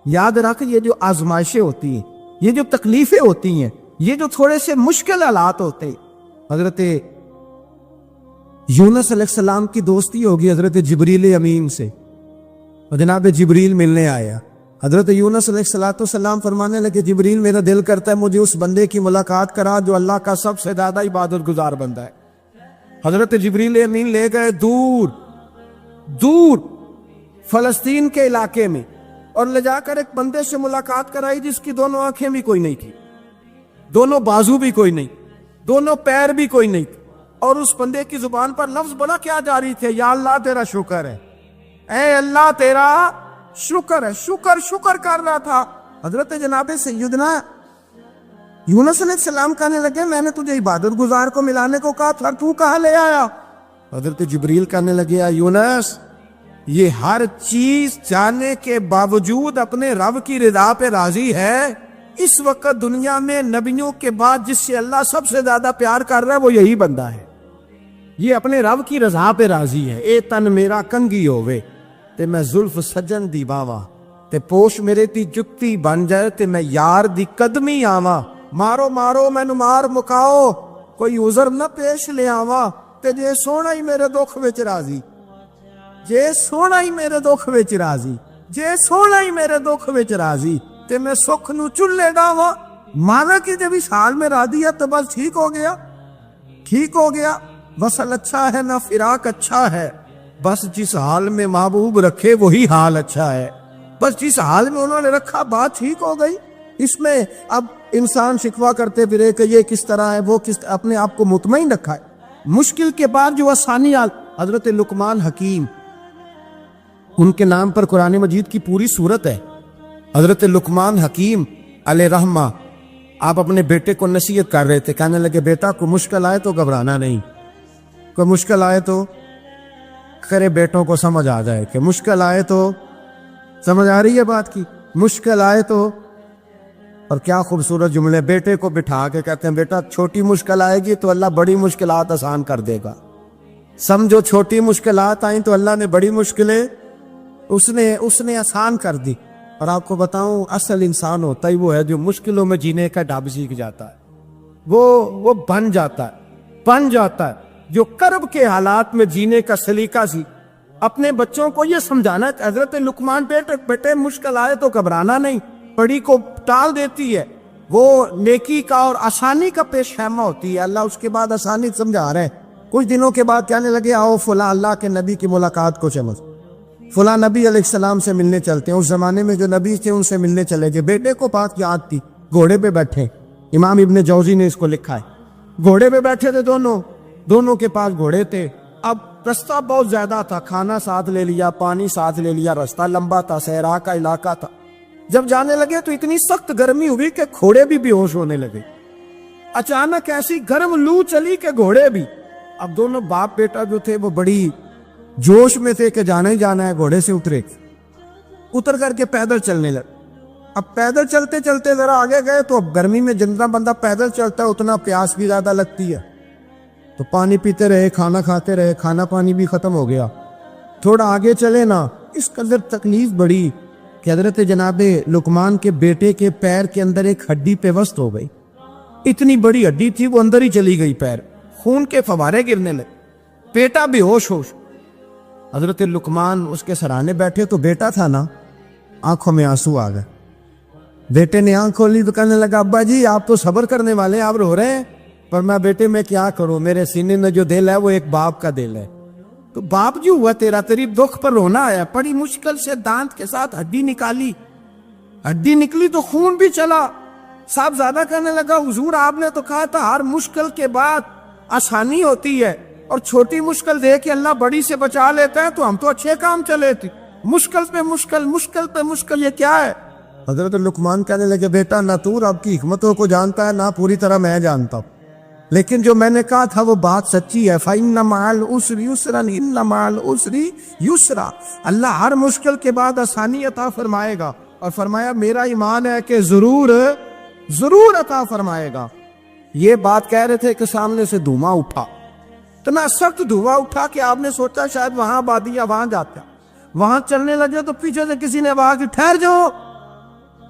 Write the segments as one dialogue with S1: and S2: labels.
S1: یاد رکھ یہ جو آزمائشیں ہوتی ہیں، یہ جو تکلیفیں ہوتی ہیں، یہ جو تھوڑے سے مشکل حالات ہوتے ہیں، حضرت یونس علیہ السلام کی دوستی ہوگی حضرت جبریل امین سے، اور جناب جبریل ملنے آیا۔ حضرت یونس علیہ السلام فرمانے لگے جبریل میرا دل کرتا ہے مجھے اس بندے کی ملاقات کرا جو اللہ کا سب سے زیادہ عبادت گزار بندہ ہے۔ حضرت جبریل امین لے گئے دور دور فلسطین کے علاقے میں، اور لے جا کر ایک بندے سے ملاقات کرائی جس کی دونوں آنکھیں بھی کوئی نہیں تھی، دونوں بازو بھی کوئی نہیں، دونوں پیر بھی کوئی نہیں، اور اس بندے کی زبان پر لفظ بڑا کیا جاری تھے، یا اللہ تیرا شکر ہے، اے اللہ تیرا شکر ہے، شکر کر رہا تھا۔ حضرت جناب سیدنا یونس علیہ السلام کہنے لگے میں نے تجھے عبادت گزار کو ملانے کو کہا تھا، تو کہاں لے آیا؟ حضرت جبریل کہنے لگے یونس یہ ہر چیز جانے کے باوجود اپنے رب کی رضا پہ راضی ہے۔ اس وقت دنیا میں نبیوں کے بعد جس سے اللہ سب سے زیادہ پیار کر رہا ہے وہ یہی بندہ ہے، یہ اپنے رب کی رضا پہ راضی ہے۔ اے تن میرا کنگی ہووے تے میں زلف سجن دی باواں، تے پوش میرے دی جتی بن جائے تے میں یار دی قدمی آواں، مارو مارو مینو مار مکاؤ کوئی عذر نہ پیش لے آواں، تے جے سونا ہی میرے دکھ وچ راضی، جے سونا ہی میرے دکھ وچ راضی، جے سونا ہی میرے دکھ وچ راضی تے میں سکھ نو چلے ڈاواں۔ مانا کہ جب اس حال میں راضی ہے تو بس ٹھیک ہو گیا، ٹھیک ہو گیا، وصل اچھا ہے نہ فراق اچھا ہے، بس جس حال میں محبوب رکھے وہی حال اچھا ہے، بس جس حال میں انہوں نے رکھا بات ٹھیک ہو گئی۔ اس میں اب انسان شکوہ کرتے پھرے کہ یہ کس طرح ہے وہ کس، اپنے آپ کو مطمئن رکھا ہے۔ مشکل کے بعد جو آسانی حضرت لقمان حکیم، ان کے نام پر قرآن مجید کی پوری سورت ہے۔ حضرت لقمان حکیم علیہ رحمہ آپ اپنے بیٹے کو نصیحت کر رہے تھے، کہنے لگے بیٹا کوئی مشکل آئے تو گھبرانا نہیں، کوئی مشکل آئے تو کرے بیٹوں کو سمجھ آ جائے کہ مشکل آئے تو، سمجھ آ رہی ہے بات کی، مشکل آئے تو، اور کیا خوبصورت جملے، بیٹے کو بٹھا کے کہتے ہیں بیٹا چھوٹی مشکل آئے گی تو اللہ بڑی مشکلات آسان کر دے گا، سمجھو چھوٹی مشکلات آئیں تو اللہ نے بڑی مشکلیں اس نے آسان کر دی۔ اور آپ کو بتاؤں اصل انسان ہوتا ہی وہ ہے جو مشکلوں میں جینے کا ڈھب سیکھ جاتا ہے، وہ بن جاتا ہے جو کرب کے حالات میں جینے کا سلیقہ سی۔ اپنے بچوں کو یہ سمجھانا، حضرت لقمان بیٹے مشکل آئے تو گھبرانا نہیں، بڑی کو ٹال دیتی ہے، وہ نیکی کا اور آسانی کا پیش خیمہ ہوتی ہے۔ اللہ اس کے بعد آسانی سمجھا رہے ہیں۔ کچھ دنوں کے بعد کہنے لگے آؤ فلاں اللہ کے نبی کی ملاقات کو چمچ، فلاں نبی علیہ السلام سے ملنے چلتے ہیں۔ اس زمانے میں جو نبی تھے ان سے ملنے چلے گئے، بیٹے کو بات یاد تھی، گھوڑے پہ بیٹھے، امام ابن جوزی نے اس کو لکھا ہے، گھوڑے پہ بیٹھے تھے دونوں کے پاس گھوڑے تھے۔ اب رستہ بہت زیادہ تھا، کھانا ساتھ لے لیا، پانی ساتھ لے لیا، رستہ لمبا تھا، صحرا کا علاقہ تھا۔ جب جانے لگے تو اتنی سخت گرمی ہوئی کہ گھوڑے بھی بے ہوش ہونے لگے، اچانک ایسی گرم لو چلی کہ گھوڑے بھی۔ اب دونوں باپ بیٹا جو تھے وہ بڑی جوش میں تھے کہ جانا ہی جانا ہے، گھوڑے سے اتر کر کے پیدل چلنے لگے۔ اب پیدل چلتے چلتے ذرا آگے گئے تو اب گرمی میں جتنا بندہ پیدل چلتا ہے اتنا پیاس بھی زیادہ لگتی ہے، تو پانی پیتے رہے، کھانا کھاتے رہے، کھانا پانی بھی ختم ہو گیا۔ تھوڑا آگے چلے نا، اس قدر تکلیف بڑی کہ حضرت جناب لقمان کے بیٹے کے پیر کے اندر ایک ہڈی پیوست ہو گئی، اتنی بڑی ہڈی تھی وہ اندر ہی چلی گئی، پیر خون کے فوارے گرنے لگے، بیٹا بے ہوش۔ حضرت لقمان اس کے سرانے بیٹھے تو بیٹا تھا نا، آنکھوں میں آنسو آ گئے۔ بیٹے نے آنکھ کھولی تو کہنے لگا ابا جی آپ تو صبر کرنے والے ہیں، آپ رو رہے ہیں۔ پر میں بیٹے میں کیا کروں، میرے سینے میں جو دل ہے وہ ایک باپ کا دل ہے، تو باپ جو ہوا تیری دکھ پر رونا آیا۔ بڑی مشکل سے دانت کے ساتھ ہڈی نکالی، ہڈی نکلی تو خون بھی چلا۔ صاحب زیادہ کہنے لگا حضور آپ نے تو کہا تھا ہر مشکل کے بعد آسانی ہوتی ہے، اور چھوٹی مشکل دے کے اللہ بڑی سے بچا لیتا ہے، تو ہم تو اچھے کام چلے تھے، مشکل پہ مشکل، مشکل پہ مشکل، یہ کیا ہے؟ حضرت لقمان کہنے لگے بیٹا نہ تو رب کی حکمتوں کو جانتا ہے نہ پوری طرح میں جانتا ہوں، لیکن جو میں نے کہا تھا وہ بات سچی ہے۔ فَإِنَّ مَعَ الْعُسْرِ يُسْرًا إِنَّ مَعَ الْعُسْرِ يُسْرًا، اللہ ہر مشکل کے بعد آسانی عطا فرمائے گا، اور فرمایا میرا ایمان ہے کہ ضرور عطا فرمائے گا۔ یہ بات کہہ رہے تھے کہ سامنے سے دھواں اٹھا، اتنا سخت دھواں اٹھا کہ آپ نے سوچا شاید وہاں آبادی ہے، وہاں جاتا، وہاں چلنے لگے تو پیچھے سے کسی نے آواز دی ٹھہر جاؤ،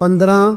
S1: 15,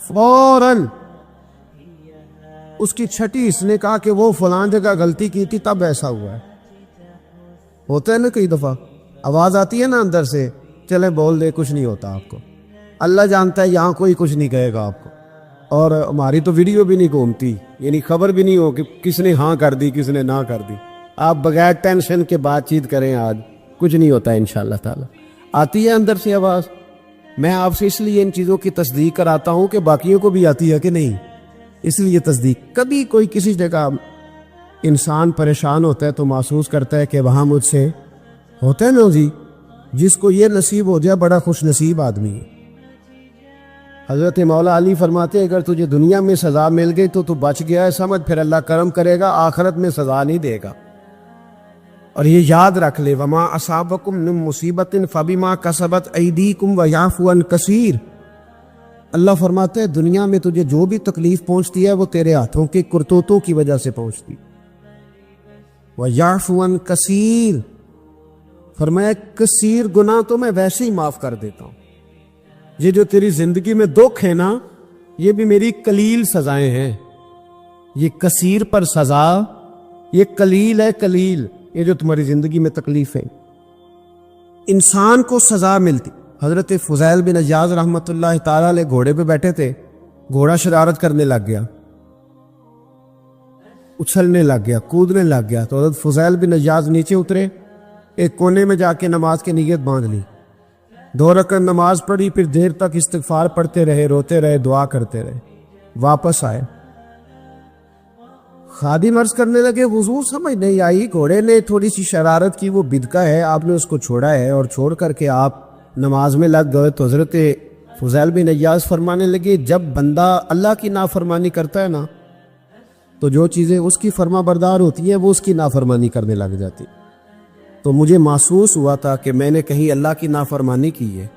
S1: فوراً اس کی چھٹی اس نے کہا کہ وہ فلاں جگہ غلطی کی تھی تب ایسا ہوا ہے. ہوتا ہے نا کئی دفعہ آواز آتی ہے نا اندر سے، چلے بول دے کچھ نہیں ہوتا آپ کو. اللہ جانتا ہے یہاں کوئی کچھ نہیں کہے گا آپ کو. اور ہماری تو ویڈیو بھی نہیں گھومتی، یعنی خبر بھی نہیں ہو کہ کس نے ہاں کر دی کس نے نہ کر دی. آپ بغیر ٹینشن کے بات چیت کریں، آج کچھ نہیں ہوتا ہے انشاءاللہ تعالی. آتی ہے اندر سے آواز. میں آپ سے اس لیے ان چیزوں کی تصدیق کراتا ہوں کہ باقیوں کو بھی آتی ہے کہ نہیں، اس لیے تصدیق. کبھی کوئی کسی جگہ انسان پریشان ہوتا ہے تو محسوس کرتا ہے کہ وہاں مجھ سے ہوتا ہے نا جی، جس کو یہ نصیب ہو جائے بڑا خوش نصیب آدمی ہے. حضرت مولا علی فرماتے اگر تجھے دنیا میں سزا مل گئی تو بچ گیا ہے سمجھ، پھر اللہ کرم کرے گا، آخرت میں سزا نہیں دے گا. اور یہ یاد رکھ لے، وما اصابکم من مصیبت فبما کسبت ایدیکم ویعفو عن کثیر. اللہ فرماتے ہیں دنیا میں تجھے جو بھی تکلیف پہنچتی ہے وہ تیرے ہاتھوں کے کرتوتوں کی وجہ سے پہنچتی. ویعفو عن کثیر، فرمایا کثیر گناہ تو میں ویسے ہی معاف کر دیتا ہوں. یہ جو تیری زندگی میں دکھ ہے نا، یہ بھی میری قلیل سزائیں ہیں. یہ کثیر پر سزا، یہ قلیل ہے قلیل. یہ جو تمہاری زندگی میں تکلیف ہے، انسان کو سزا ملتی. حضرت فضیل بن عیاض رحمۃ اللہ تعالی علیہ گھوڑے پہ بیٹھے تھے، گھوڑا شرارت کرنے لگ گیا، اچھلنے لگ گیا، کودنے لگ گیا. تو حضرت فضیل بن عیاض نیچے اترے، ایک کونے میں جا کے نماز کی نیت باندھ لی، 2 رکعت نماز پڑھی، پھر دیر تک استغفار پڑھتے رہے، روتے رہے، دعا کرتے رہے. واپس آئے، خادم عرض کرنے لگے حضور سمجھ نہیں آئی، گھوڑے نے تھوڑی سی شرارت کی، وہ بدکا ہے، آپ نے اس کو چھوڑا ہے اور چھوڑ کر کے آپ نماز میں لگ گئے. تو حضرت فضیل بن عیاض فرمانے لگے جب بندہ اللہ کی نافرمانی کرتا ہے نا تو جو چیزیں اس کی فرما بردار ہوتی ہیں وہ اس کی نافرمانی کرنے لگ جاتی. تو مجھے محسوس ہوا تھا کہ میں نے کہیں اللہ کی نافرمانی کی ہے،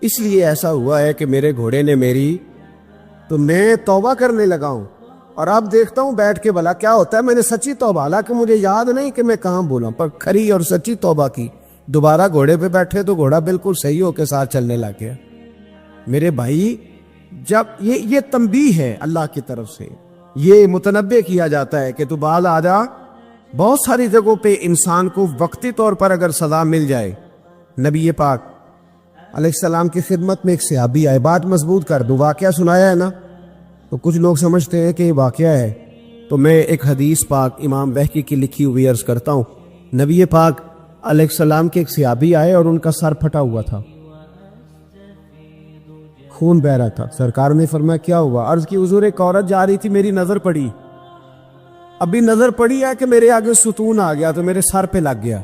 S1: اس لیے ایسا ہوا ہے کہ میرے گھوڑے نے میری، تو میں توبہ کرنے لگا ہوں. اور اب دیکھتا ہوں بیٹھ کے بھلا کیا ہوتا ہے. میں نے سچی توبہ، حالانکہ مجھے یاد نہیں کہ میں کہاں بولا، پر کھری اور سچی توبہ کی. دوبارہ گھوڑے پہ بیٹھے تو گھوڑا بالکل صحیح ہو کے ساتھ چلنے لگ گیا. میرے بھائی جب یہ تنبیہ ہے اللہ کی طرف سے، یہ متنبہ کیا جاتا ہے کہ تو بعد آ جا. بہت ساری جگہوں پہ انسان کو وقتی طور پر اگر سزا مل جائے، نبی پاک علیہ السلام کی خدمت میں ایک صحابی آئے، بات مضبوط کر دوں، واقعہ سنایا ہے نا تو کچھ لوگ سمجھتے ہیں کہ یہ واقعہ ہے. تو میں ایک حدیث پاک امام بہقی کی لکھی ہوئی عرض کرتا ہوں. نبی پاک علیہ السلام کے ایک صحابی آئے اور ان کا سر پھٹا ہوا تھا، خون بہ رہا تھا. سرکار نے فرمایا کیا ہوا؟ عرض کی حضور ایک عورت جا رہی تھی، میری نظر پڑی، ابھی نظر پڑی ہے کہ میرے آگے ستون آ گیا تو میرے سر پہ لگ گیا.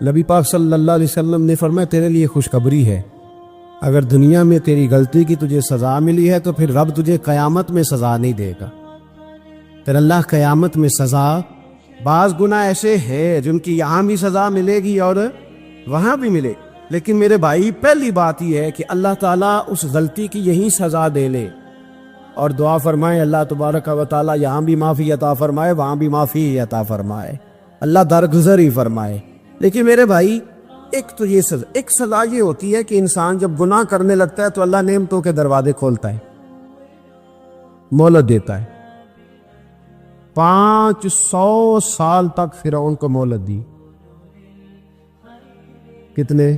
S1: نبی پاک صلی اللہ علیہ وسلم نے فرمایا تیرے لیے خوشخبری ہے، اگر دنیا میں تیری غلطی کی تجھے سزا ملی ہے تو پھر رب تجھے قیامت میں سزا نہیں دے گا. پھر اللہ قیامت میں سزا، بعض گناہ ایسے ہیں جن کی یہاں بھی سزا ملے گی اور وہاں بھی ملے، لیکن میرے بھائی پہلی بات یہ ہے کہ اللہ تعالیٰ اس غلطی کی یہی سزا دے لے اور دعا فرمائے اللہ تبارک و تعالیٰ یہاں بھی معافی عطا فرمائے، وہاں بھی معافی عطا فرمائے، اللہ درگزر ہی فرمائے. لیکن میرے بھائی ایک تو یہ سزا، ایک سزا یہ ہوتی ہے کہ انسان جب گناہ کرنے لگتا ہے تو اللہ نعمتوں کے دروازے کھولتا ہے، مہلت دیتا ہے. 500 سال تک فرعون کو مہلت دی. کتنے؟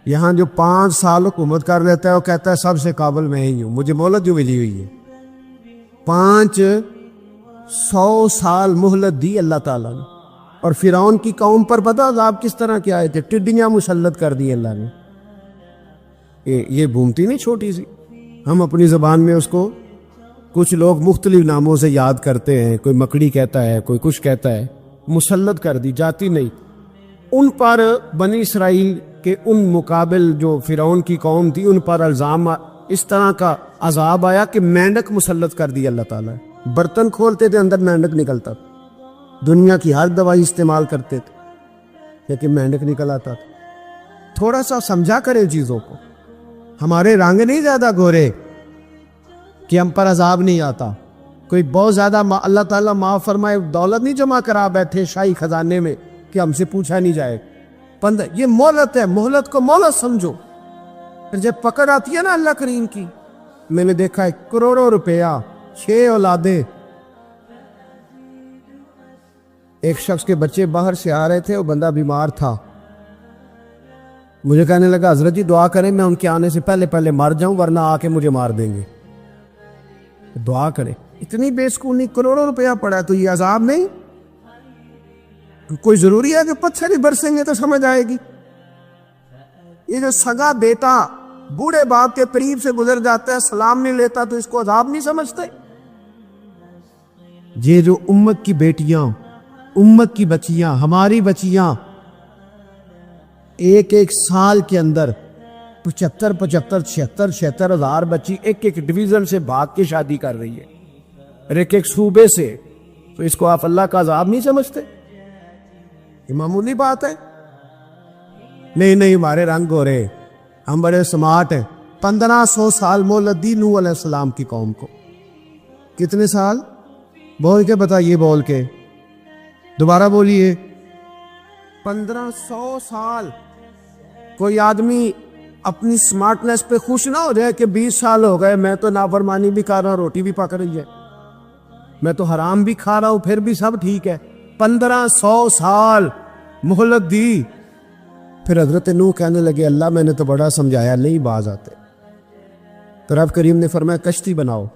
S1: یہاں جو 5 سال حکومت کر لیتا ہے وہ کہتا ہے سب سے قابل میں ہی ہوں، مجھے مہلت جو ملی ہوئی ہے. 500 سال مہلت دی اللہ تعالیٰ نے. اور فرعون کی قوم پر پتہ عذاب کس طرح کے آئے تھے؟ ٹڈیاں مسلط کر دی اللہ نے. یہ بھومتی نہیں چھوٹی سی، ہم اپنی زبان میں اس کو کچھ لوگ مختلف ناموں سے یاد کرتے ہیں، کوئی مکڑی کہتا ہے، کوئی کچھ کہتا ہے. مسلط کر دی، جاتی نہیں. ان پر بنی اسرائیل کے ان مقابل جو فرعون کی قوم تھی ان پر الزام اس طرح کا عذاب آیا کہ مینڈک مسلط کر دی اللہ تعالیٰ. برتن کھولتے تھے اندر مینڈک نکلتا تھا، دنیا کی ہر دوائی استعمال کرتے تھے لیکن مینڈک نکل آتا تھا. تھوڑا سا سمجھا کریں چیزوں کو. ہمارے رنگ نہیں زیادہ گورے کہ ہم پر عذاب نہیں آتا. کوئی بہت زیادہ اللہ تعالیٰ معاف فرمائے دولت نہیں جمع کرا بیٹھے شاہی خزانے میں کہ ہم سے پوچھا نہیں جائے. یہ مہلت ہے، مہلت کو مہلت سمجھو. پھر جب پکڑ آتی ہے نا اللہ کریم کی، میں نے دیکھا ہے کروڑوں روپیہ، 6 اولادیں، ایک شخص کے بچے باہر سے آ رہے تھے، وہ بندہ بیمار تھا، مجھے کہنے لگا حضرت جی دعا کریں میں ان کے آنے سے پہلے مر جاؤں ورنہ آ کے مجھے مار دیں گے، دعا کریں۔ اتنی بے سکونی، کروڑوں روپیہ پڑا ہے تو یہ عذاب نہیں؟ کوئی ضروری ہے کہ پتھر ہی برسیں گے تو سمجھ آئے گی؟ یہ جو سگا بیٹا بوڑھے باپ کے قریب سے گزر جاتا ہے، سلام نہیں لیتا، تو اس کو عذاب نہیں سمجھتے؟ یہ جو امت کی بیٹیاں، امت کی بچیاں، ہماری بچیاں ایک سال کے اندر 75,000 ہزار بچی ایک ڈویژن سے بھاگ کے شادی کر رہی ہے، اور ایک صوبے سے، تو اس کو آپ اللہ کا عذاب نہیں سمجھتے؟ یہ معمولی بات ہے؟ نہیں ہمارے رنگ ہو رہے، ہم بڑے سمارٹ ہیں۔ 1500 سال مہلت دی نوح علیہ السلام کی قوم کو۔ کتنے سال؟ بول کے بتائیے، بول کے دوبارہ بولیے۔ 1500 سال۔ کوئی آدمی اپنی سمارٹنس پہ خوش نہ ہو جائے کہ 20 سال ہو گئے، میں تو نافرمانی بھی کر رہا ہوں، روٹی بھی پک رہی ہے، میں تو حرام بھی کھا رہا ہوں، پھر بھی سب ٹھیک ہے۔ 1500 سال مہلت دی۔ پھر حضرت نوح کہنے لگے اللہ میں نے تو بڑا سمجھایا، نہیں باز آتے۔ تو رب کریم نے فرمایا کشتی بناؤ۔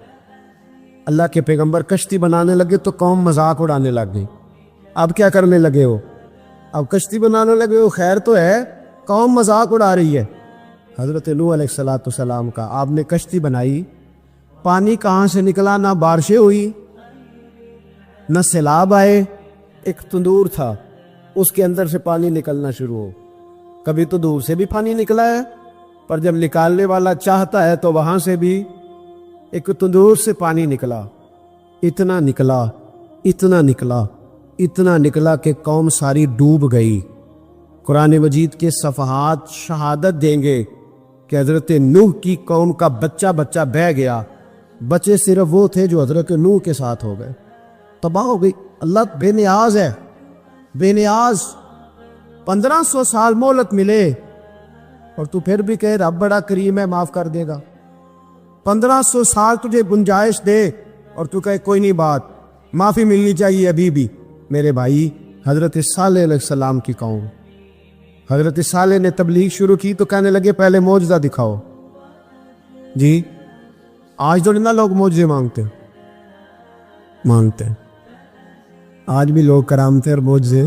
S1: اللہ کے پیغمبر کشتی بنانے لگے تو قوم مذاق اڑانے لگ گئی۔ اب کیا کرنے لگے ہو؟ اب کشتی بنانے لگے ہو، خیر تو ہے، قوم مذاق اڑا رہی ہے۔ حضرت نوح علیہ السلام کا آپ نے کشتی بنائی، پانی کہاں سے نکلا؟ نہ بارشیں ہوئی، نہ سیلاب آئے، ایک تندور تھا، اس کے اندر سے پانی نکلنا شروع ہو۔ کبھی تو دور سے بھی پانی نکلا ہے، پر جب نکالنے والا چاہتا ہے تو وہاں سے بھی ایک تندور سے پانی نکلا۔ اتنا نکلا، اتنا نکلا، اتنا نکلا کہ قوم ساری ڈوب گئی۔ قرآن مجید کے صفحات شہادت دیں گے کہ حضرت نوح کی قوم کا بچہ بہ گیا، بچے صرف وہ تھے جو حضرت نوح کے ساتھ ہو گئے، تباہ ہو گئی۔ اللہ بے نیاز ہے، بے نیاز۔ 1500 سال مہلت ملے اور تو پھر بھی کہے رب بڑا کریم ہے، معاف کر دے گا۔ 1500 سال تجھے گنجائش دے اور تو کہے کوئی نہیں، بات معافی ملنی چاہیے ابھی بھی۔ میرے بھائی، حضرت صالح علیہ السلام کی قوم، حضرت صالح نے تبلیغ شروع کی تو کہنے لگے پہلے معجزہ دکھاؤ۔ جی آج تو نہ لوگ معجزے مانگتے ہیں، آج بھی لوگ کرامتیں اور معجزے،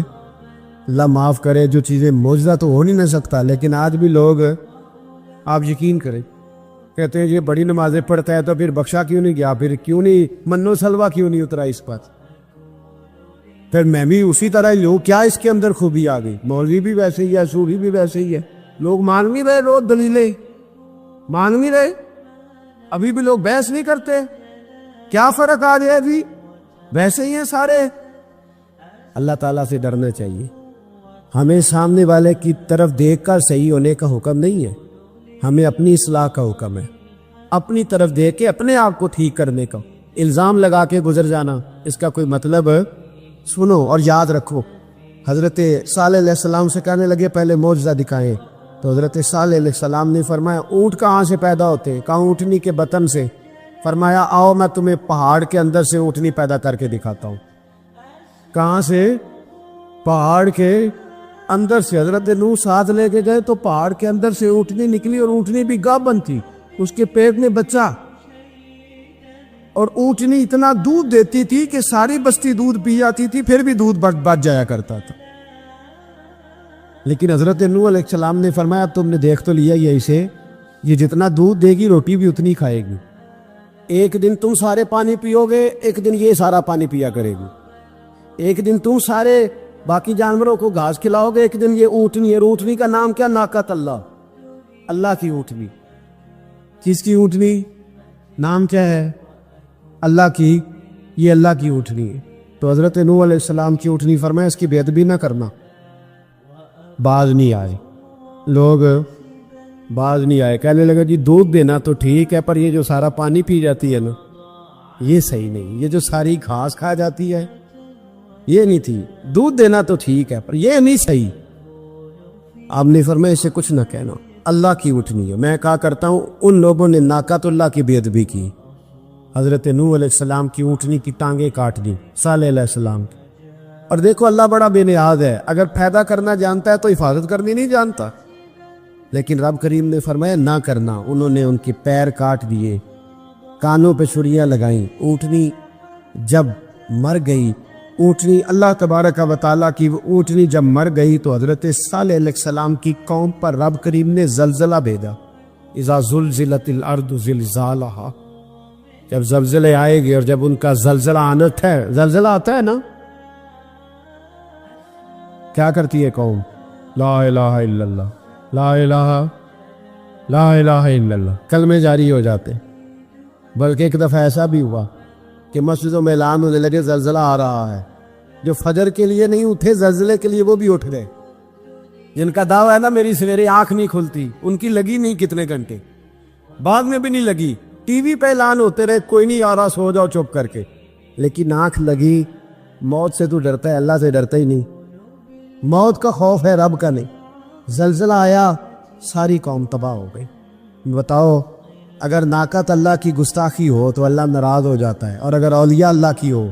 S1: اللہ معاف کرے، جو چیزیں معجزہ تو ہو نہیں نہ سکتا، لیکن آج بھی لوگ، آپ یقین کریں، کہتے ہیں یہ بڑی نمازیں پڑھتا ہے تو پھر بخشا کیوں نہیں گیا، پھر کیوں نہیں منو سلوا کیوں نہیں اترا اس پر، پھر میں بھی اسی طرح ہی ہوں، کیا اس کے اندر خوبی آ گئی؟ مولوی بھی ویسے ہی ہے، صوفی بھی ویسے ہی ہے، لوگ مان نہیں رہے، روز دلیلیں مان نہیں رہے، ابھی بھی لوگ بحث نہیں کرتے، کیا فرق آ جائے؟ ابھی ویسے ہی ہیں سارے۔ اللہ تعالیٰ سے ڈرنا چاہیے، ہمیں سامنے والے کی طرف دیکھ کر صحیح ہونے کا حکم نہیں ہے، ہمیں اپنی اصلاح کا حکم ہے، اپنی طرف دیکھ کے اپنے آپ کو ٹھیک کرنے کا۔ الزام لگا کے گزر جانا، اس کا کوئی مطلب؟ سنو اور یاد رکھو، حضرت صالح علیہ السلام سے کہنے لگے پہلے معجزہ دکھائیں، تو حضرت صالح علیہ السلام نے فرمایا اونٹ کہاں سے پیدا ہوتے ہیں؟ کہا اونٹنی کے بطن سے۔ فرمایا آؤ میں تمہیں پہاڑ کے اندر سے اونٹنی پیدا کر کے دکھاتا ہوں۔ کہاں سے؟ پہاڑ کے اندر سے۔ حضرت نوح ساتھ لے کے گئے تو پہاڑ کے اندر سے اونٹنی نکلی، اور اونٹنی بھی گابن تھی، اس کے پیٹ میں بچہ، اور اونٹنی اتنا دودھ دیتی تھی کہ ساری بستی دودھ پی جاتی تھی، پھر بھی دودھ بچ جایا کرتا تھا۔ لیکن حضرت نوح علیہ السلام نے فرمایا تم نے دیکھ تو لیا یہ اسے، یہ جتنا دودھ دے گی روٹی بھی اتنی کھائے گی، ایک دن تم سارے پانی پیو گے، ایک دن یہ سارا پانی پیا کرے گی، ایک دن تم سارے باقی جانوروں کو گھاس کھلاؤ گے، ایک دن یہ اونٹنی ہے۔ اونٹنی کا نام کیا؟ ناقۃ اللہ، اللہ کی اونٹنی۔ کس کی اونٹنی؟ نام کیا ہے؟ اللہ کی، یہ اللہ کی اونٹنی ہے۔ تو حضرت نوح علیہ السلام کی اونٹنی، فرمایا اس کی بے ادبی نہ کرنا۔ باز نہیں آئے لوگ، باز نہیں آئے، کہنے لگا جی دودھ دینا تو ٹھیک ہے، پر یہ جو سارا پانی پی جاتی ہے نا، یہ صحیح نہیں، یہ جو ساری گھاس کھا جاتی ہے یہ نہیں تھی، دودھ دینا تو ٹھیک ہے پر یہ نہیں صحیح۔ آپ نے فرمایا اسے کچھ نہ کہنا، اللہ کی اٹھنی ہے. میں کہا کرتا ہوں ان لوگوں نے ناقۃ اللہ کی بے ادبی کی. حضرت نوح علیہ السلام کی اونٹنی کی ٹانگیں کاٹ دی, صالح علیہ السلام کی. اور دیکھو اللہ بڑا بے نیاز ہے, اگر پیدا کرنا جانتا ہے تو حفاظت کرنی نہیں جانتا. لیکن رب کریم نے فرمایا نہ کرنا. انہوں نے ان کے پیر کاٹ دیے, کانوں پہ چھریاں لگائیں. اونٹنی جب مر گئی, اونٹنی اللہ تبارک و تعالیٰ کی اونٹنی جب مر گئی تو حضرت صالح علیہ السلام کی قوم پر رب کریم نے زلزلہ بھیجا. اذا زلزلت الارض زلزالہا, جب زلزلے آئے گے اور جب ان کا زلزلہ آنا ہے, زلزلہ آتا ہے نا, کیا کرتی ہے قوم؟ لا الہ الا اللہ, لا الہ الا اللہ, کلمے جاری ہو جاتے. بلکہ ایک دفعہ ایسا بھی ہوا کہ مسجدوں میں اعلان ہونے لگے زلزلہ آ رہا ہے. جو فجر کے لیے نہیں اٹھے زلزلے کے لیے وہ بھی اٹھ گئے. جن کا دعویٰ ہے نا میری سویرے آنکھ نہیں کھلتی, ان کی لگی نہیں کتنے گھنٹے, بعد میں بھی نہیں لگی. ٹی وی پہ اعلان ہوتے رہے کوئی نہیں آ رہا, سو جاؤ چپ کر کے. لیکن آنکھ لگی. موت سے تو ڈرتا ہے, اللہ سے ڈرتا ہی نہیں. موت کا خوف ہے, رب کا نہیں. زلزلہ آیا, ساری قوم تباہ ہو گئی. بتاؤ اگر ناقۃ اللہ کی گستاخی ہو تو اللہ ناراض ہو جاتا ہے, اور اگر اولیاء اللہ کی ہو,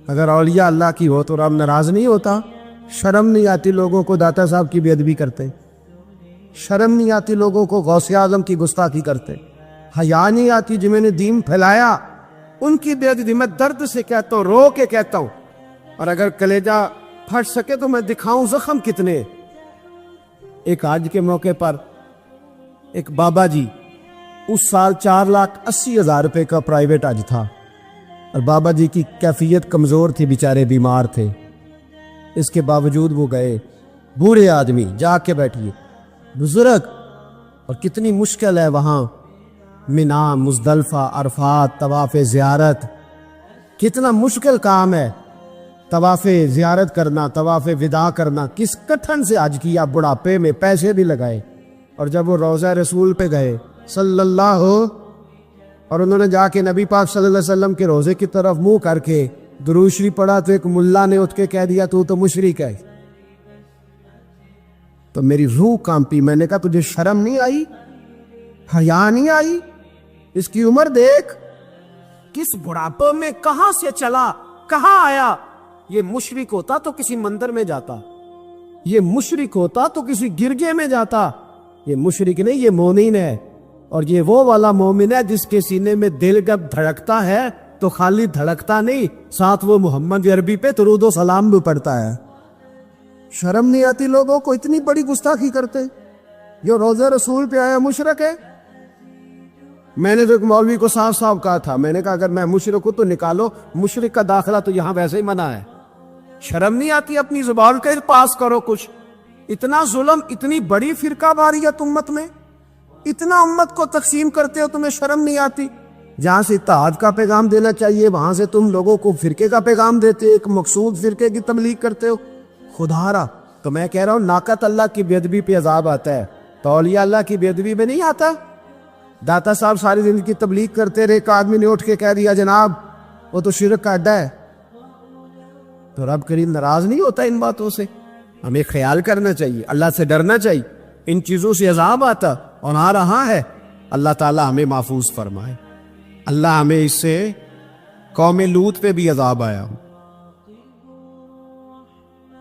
S1: اگر اولیاء اللہ کی ہو تو رب ناراض نہیں ہوتا. شرم نہیں آتی لوگوں کو داتا صاحب کی بے ادبی کرتے, شرم نہیں آتی لوگوں کو غوث اعظم کی گستاخی کرتے, حیا نہیں آتی جنہوں نے دین پھیلایا ان کی بے ادبی. میں درد سے کہتا ہوں, رو کے کہتا ہوں, اور اگر کلیجہ پھٹ سکے تو میں دکھاؤں زخم کتنے. ایک آج کے موقع پر ایک بابا جی, اس سال 4,80,000 روپے کا پرائیویٹ حج تھا, اور بابا جی کی کیفیت کمزور تھی, بیچارے بیمار تھے. اس کے باوجود وہ گئے. بوڑھے آدمی, جا کے بیٹھیے, بزرگ, اور کتنی مشکل ہے وہاں منا, مزدلفہ, عرفات, طواف زیارت, کتنا مشکل کام ہے طواف زیارت کرنا, طواف وداع کرنا. کس کٹھن سے حج کیا, بڑھاپے میں پیسے بھی لگائے. اور جب وہ روضہ رسول پہ گئے صلی اللہ ہو, اور انہوں نے جا کے نبی پاک صلی اللہ علیہ وسلم کے روزے کی طرف منہ کر کے درود شریف پڑھا تو ایک ملا نے اٹھ کے کہہ دیا تو مشرک ہے. تو میری روح کانپی. میں نے کہا تجھے شرم نہیں آئی, حیا نہیں آئی؟ اس کی عمر دیکھ, کس بڑھاپے میں کہاں سے چلا, کہاں آیا. یہ مشرک ہوتا تو کسی مندر میں جاتا, یہ مشرک ہوتا تو کسی گرجے میں جاتا. یہ مشرک نہیں, یہ مومن ہے. اور یہ وہ والا مومن ہے جس کے سینے میں دل جب دھڑکتا ہے تو خالی دھڑکتا نہیں, ساتھ وہ محمد عربی پہ درود و سلام بھی پڑھتا ہے. شرم نہیں آتی لوگوں کو, اتنی بڑی گستاخی کرتے. جو روزہ رسول پہ آیا مشرک ہے. میں نے تو ایک مولوی کو صاف صاف کہا تھا, میں نے کہا اگر میں مشرک ہوں تو نکالو, مشرک کا داخلہ تو یہاں ویسے ہی منع ہے. شرم نہیں آتی, اپنی زبان کے پاس کرو کچھ. اتنا ظلم, اتنی بڑی فرقہ واریت امت میں, اتنا امت کو تقسیم کرتے ہو, تمہیں شرم نہیں آتی؟ جہاں سے اتحاد کا پیغام دینا چاہیے وہاں سے تم لوگوں کو فرقے کا پیغام دیتے, ایک مقصود فرقے کی تبلیغ کرتے ہو. خدا را, تو میں کہہ رہا ہوں ناقۃ اللہ کی بے ادبی پہ عذاب آتا ہے, تو اولیاء اللہ کی بے ادبی میں نہیں آتا. داتا صاحب ساری زندگی تبلیغ کرتے رہے, ایک آدمی نے اٹھ کے کہہ دیا جناب وہ تو شرک کا اڈا ہے, تو رب کریم ناراض نہیں ہوتا ان باتوں سے؟ ہمیں خیال کرنا چاہیے, اللہ سے ڈرنا چاہیے. ان چیزوں سے عذاب آتا اور آ رہا ہے. اللہ تعالیٰ ہمیں محفوظ فرمائے. اللہ ہمیں اس سے قوم لوط پہ بھی عذاب آیا.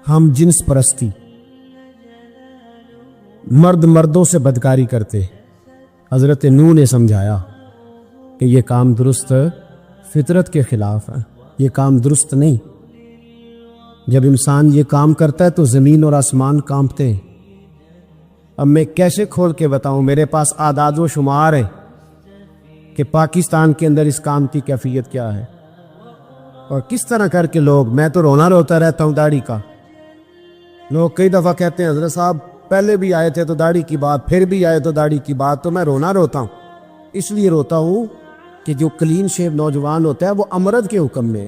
S1: ہم جنس پرستی, مرد مردوں سے بدکاری کرتے. حضرت نوح نے سمجھایا کہ یہ کام درست فطرت کے خلاف ہے, یہ کام درست نہیں. جب انسان یہ کام کرتا ہے تو زمین اور آسمان کانپتے ہیں. اب میں کیسے کھول کے بتاؤں, میرے پاس اعداد و شمار ہیں کہ پاکستان کے اندر اس کام کی کیفیت کیا ہے, اور کس طرح کر کے لوگ, میں تو رونا روتا رہتا ہوں داڑھی کا. لوگ کئی دفعہ کہتے ہیں حضرت صاحب پہلے بھی آئے تھے تو داڑھی کی بات, پھر بھی آئے تو داڑھی کی بات. تو میں رونا روتا ہوں, اس لیے روتا ہوں کہ جو کلین شیو نوجوان ہوتا ہے وہ امرد کے حکم میں,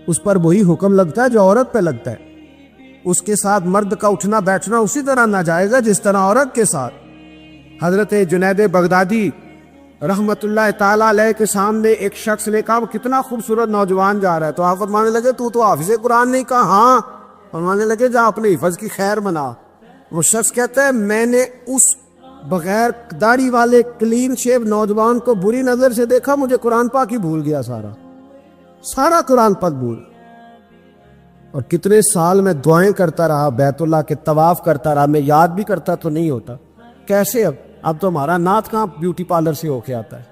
S1: اس پر وہی حکم لگتا ہے جو عورت پہ لگتا ہے. اس کے ساتھ مرد کا اٹھنا بیٹھنا اسی طرح ناجائز ہے جس طرح عورت کے ساتھ. حضرت جنید بغدادی رحمت اللہ تعالیٰ علیہ کے سامنے ایک شخص نے کہا وہ کتنا خوبصورت نوجوان جا رہا ہے, تو آپ فرمانے لگے تو حافظ قرآن نہیں؟ کہا ہاں. فرمانے لگے جا اپنے حفظ کی خیر بنا. وہ شخص کہتا ہے میں نے اس بغیر داڑھی والے کلین شیو نوجوان کو بری نظر سے دیکھا، مجھے قرآن پاک ہی بھول گیا، سارا قرآن پاک بھول۔ اور کتنے سال میں دعائیں کرتا رہا، بیت اللہ کے طواف کرتا رہا، میں یاد بھی کرتا تو نہیں ہوتا۔ کیسے اب تو ہمارا نعت کہاں بیوٹی پارلر سے ہو کے آتا ہے،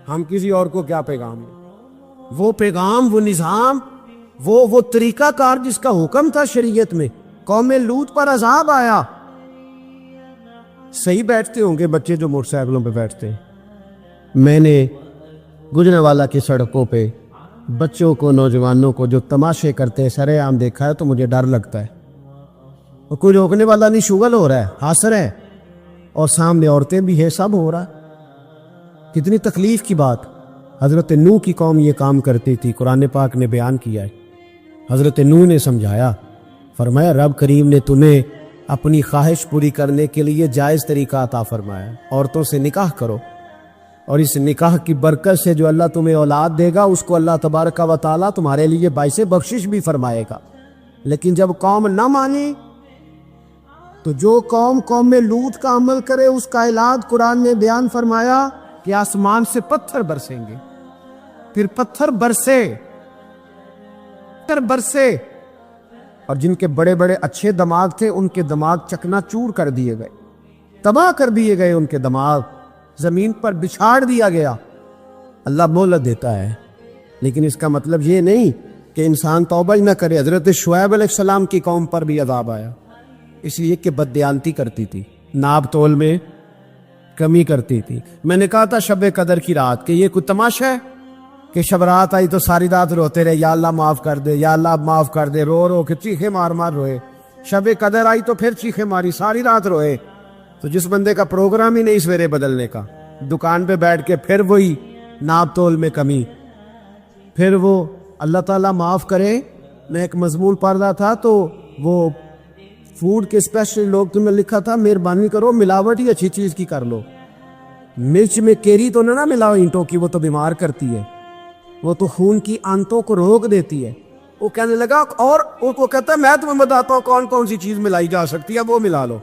S1: ہم کسی اور کو کیا پیغام دیں؟ وہ پیغام، وہ نظام، وہ طریقہ کار جس کا حکم تھا شریعت میں، قوم لوط پر عذاب آیا۔ صحیح بیٹھتے ہوں گے بچے جو موٹر سائیکلوں پہ بیٹھتے ہیں، میں نے گجرانوالہ کی سڑکوں پہ بچوں کو، نوجوانوں کو جو تماشے کرتے سرے عام دیکھا ہے تو مجھے ڈر لگتا ہے۔ اور کوئی روکنے والا نہیں، شغل ہو رہا ہے، ہنس رہا ہے، اور سامنے عورتیں بھی ہے، سب ہو رہا ہے۔ کتنی تکلیف کی بات۔ حضرت نوح کی قوم یہ کام کرتی تھی، قرآن پاک نے بیان کیا ہے۔ حضرت نوح نے سمجھایا، فرمایا رب کریم نے تمہیں اپنی خواہش پوری کرنے کے لیے جائز طریقہ عطا فرمایا، عورتوں سے نکاح کرو، اور اس نکاح کی برکت سے جو اللہ تمہیں اولاد دے گا اس کو اللہ تبارک و تعالیٰ تمہارے لیے باعث بخشش بھی فرمائے گا۔ لیکن جب قوم نہ مانی تو جو قوم لوط کا عمل کرے اس کا علاج قرآن نے بیان فرمایا کہ آسمان سے پتھر برسیں گے، پھر پتھر برسے، اور جن کے بڑے بڑے اچھے دماغ تھے ان کے دماغ چکنا چور کر دیے گئے، تباہ کر دیے گئے، ان کے دماغ زمین پر بچھاڑ دیا گیا۔ اللہ مہلت دیتا ہے، لیکن اس کا مطلب یہ نہیں کہ انسان توبہ نہ کرے۔ حضرت شعیب علیہ السلام کی قوم پر بھی عذاب آیا، اس لیے کہ بددیانتی کرتی تھی، ناب تول میں کمی کرتی تھی۔ میں نے کہا تھا شب قدر کی رات کہ یہ کوئی تماشا ہے کہ شب رات آئی تو ساری رات روتے رہے، یا اللہ معاف کر دے، یا اللہ معاف کر دے، رو رو کے چیخے مار مار روئے۔ شب قدر آئی تو پھر چیخے ماری، ساری رات روئے۔ تو جس بندے کا پروگرام ہی نہیں سویرے بدلنے کا، دکان پہ بیٹھ کے پھر وہی ناپ تول میں کمی، پھر وہ اللہ تعالیٰ معاف کرے۔ میں ایک مضمون پڑھ رہا تھا تو وہ فوڈ کے اسپیشل لوگ تمہیں لکھا تھا مہربانی کرو ملاوٹ ہی اچھی چیز کی کر لو، مرچ میں کیری تو نہ ملاؤ اینٹوں کی، وہ تو بیمار کرتی ہے، وہ تو خون کی آنتوں کو روک دیتی ہے۔ وہ کہنے لگا، اور وہ کہتا ہے میں تمہیں بتاتا ہوں کون کون سی چیز ملائی جا سکتی ہے، وہ ملا لو۔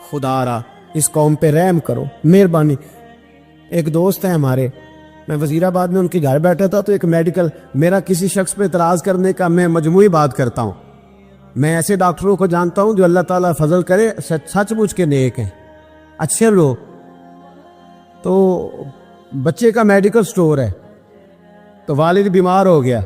S1: خدا را اس قوم پہ رحم کرو، مہربانی۔ ایک دوست ہے ہمارے، میں وزیر آباد میں ان کے گھر بیٹھا تھا تو ایک میڈیکل، میرا کسی شخص پہ اعتراض کرنے کا میں مجموعی بات کرتا ہوں، میں ایسے ڈاکٹروں کو جانتا ہوں جو اللہ تعالیٰ فضل کرے سچ مچ کے نیک ہیں، اچھے لوگ۔ تو بچے کا میڈیکل سٹور ہے، تو والد بیمار ہو گیا،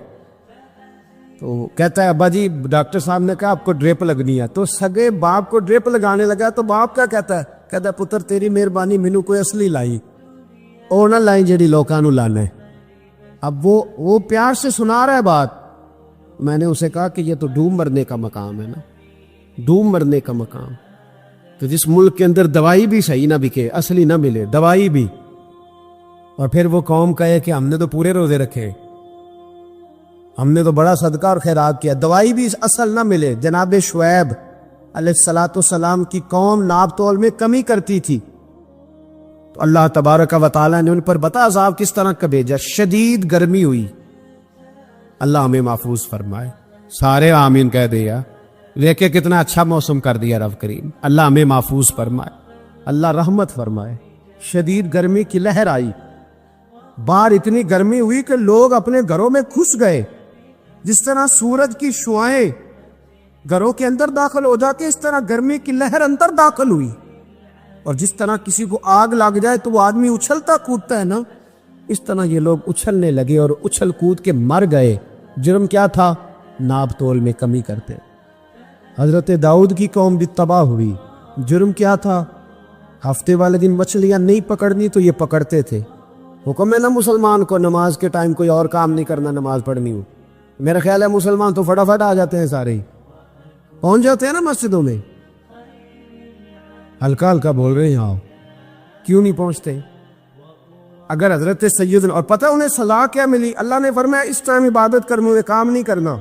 S1: تو کہتا ہے ابا جی ڈاکٹر صاحب نے کہا آپ کو ڈرپ لگنی ہے، تو سگے باپ کو ڈرپ لگانے لگا، تو باپ کیا کہتا ہے پتر تیری مہربانی مینوں کوئی اصلی لائی، اور نہ لائی جیڑی لوکاں نوں لانا ہے۔ اب وہ پیار سے سنا رہا ہے بات۔ میں نے اسے کہا کہ یہ تو ڈوب مرنے کا مقام ہے نا، ڈوب مرنے کا مقام۔ تو جس ملک کے اندر دوائی بھی صحیح نہ بکے، اصلی نہ ملے دوائی بھی، اور پھر وہ قوم کہے کہ ہم نے تو پورے روزے رکھے، ہم نے تو بڑا صدقہ اور خیرات کیا، دوائی بھی اصل نہ ملے۔ جناب شعیب علیہ السلام کی قوم ناب تول میں کمی کرتی تھی، تو اللہ تبارک و تعالیٰ نے ان پر بتا عذاب کس طرح کا بھیجا، شدید گرمی ہوئی۔ اللہ ہمیں محفوظ فرمائے، سارے آمین کہہ دیا۔ دیکھے کتنا اچھا موسم کر دیا رب کریم، اللہ ہمیں محفوظ فرمائے، اللہ رحمت فرمائے۔ شدید گرمی کی لہر آئی، باہر اتنی گرمی ہوئی کہ لوگ اپنے گھروں میں گھس گئے، جس طرح سورج کی شعاعیں گھروں کے اندر داخل ہو جاتی، اس طرح گرمی کی لہر اندر داخل ہوئی۔ اور جس طرح کسی کو آگ لگ جائے تو وہ آدمی اچھلتا کودتا ہے نا، اس طرح یہ لوگ اچھلنے لگے اور اچھل کود کے مر گئے۔ جرم کیا تھا؟ ناب تول میں کمی کرتے۔ حضرت داؤد کی قوم بھی تباہ ہوئی، جرم کیا تھا؟ ہفتے والے دن مچھلیاں نہیں پکڑنی تو یہ پکڑتے تھے۔ حکم ہے نا مسلمان کو نماز کے ٹائم کوئی اور کام نہیں کرنا، نماز پڑھنی ہو۔ میرا خیال ہے مسلمان تو فٹافٹ آ جاتے ہیں، سارے ہی پہنچ جاتے ہیں نا مسجدوں میں۔ ہلکا ہلکا بول رہے ہیں آؤ، کیوں نہیں پہنچتے؟ اگر حضرت سیدنا، اور پتہ انہیں صلاح کیا ملی؟ اللہ نے فرمایا اس ٹائم عبادت کرنے میں کام نہیں کرنا،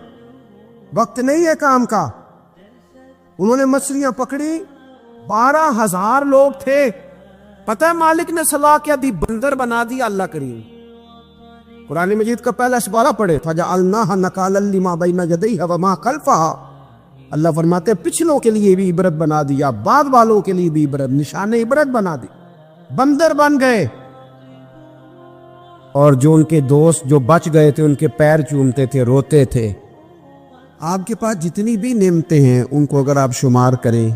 S1: وقت نہیں ہے کام کا۔ انہوں نے مچھلیاں پکڑی، 12,000 لوگ تھے، پتہ ہے مالک نے صلاح کیا دی؟ بندر بنا دیا اللہ کریم۔ قرآن مجید کا پہلا سپارہ پڑھے، فَجَعَلْنَاهَا نَكَالًا لِمَا بَيْنَ يَدَيْهَا وَمَا خَلْفَهَا۔
S2: اللہ فرماتے ہیں پچھلوں کے لیے بھی عبرت بنا دیا، بعد والوں کے لیے بھی عبرت، نشان عبرت بنا دی، بندر بن گئے، اور جو ان کے دوست جو بچ گئے تھے ان کے پیر چومتے تھے، روتے تھے۔ آپ کے پاس جتنی بھی نعمتیں ہیں ان کو اگر آپ شمار کریں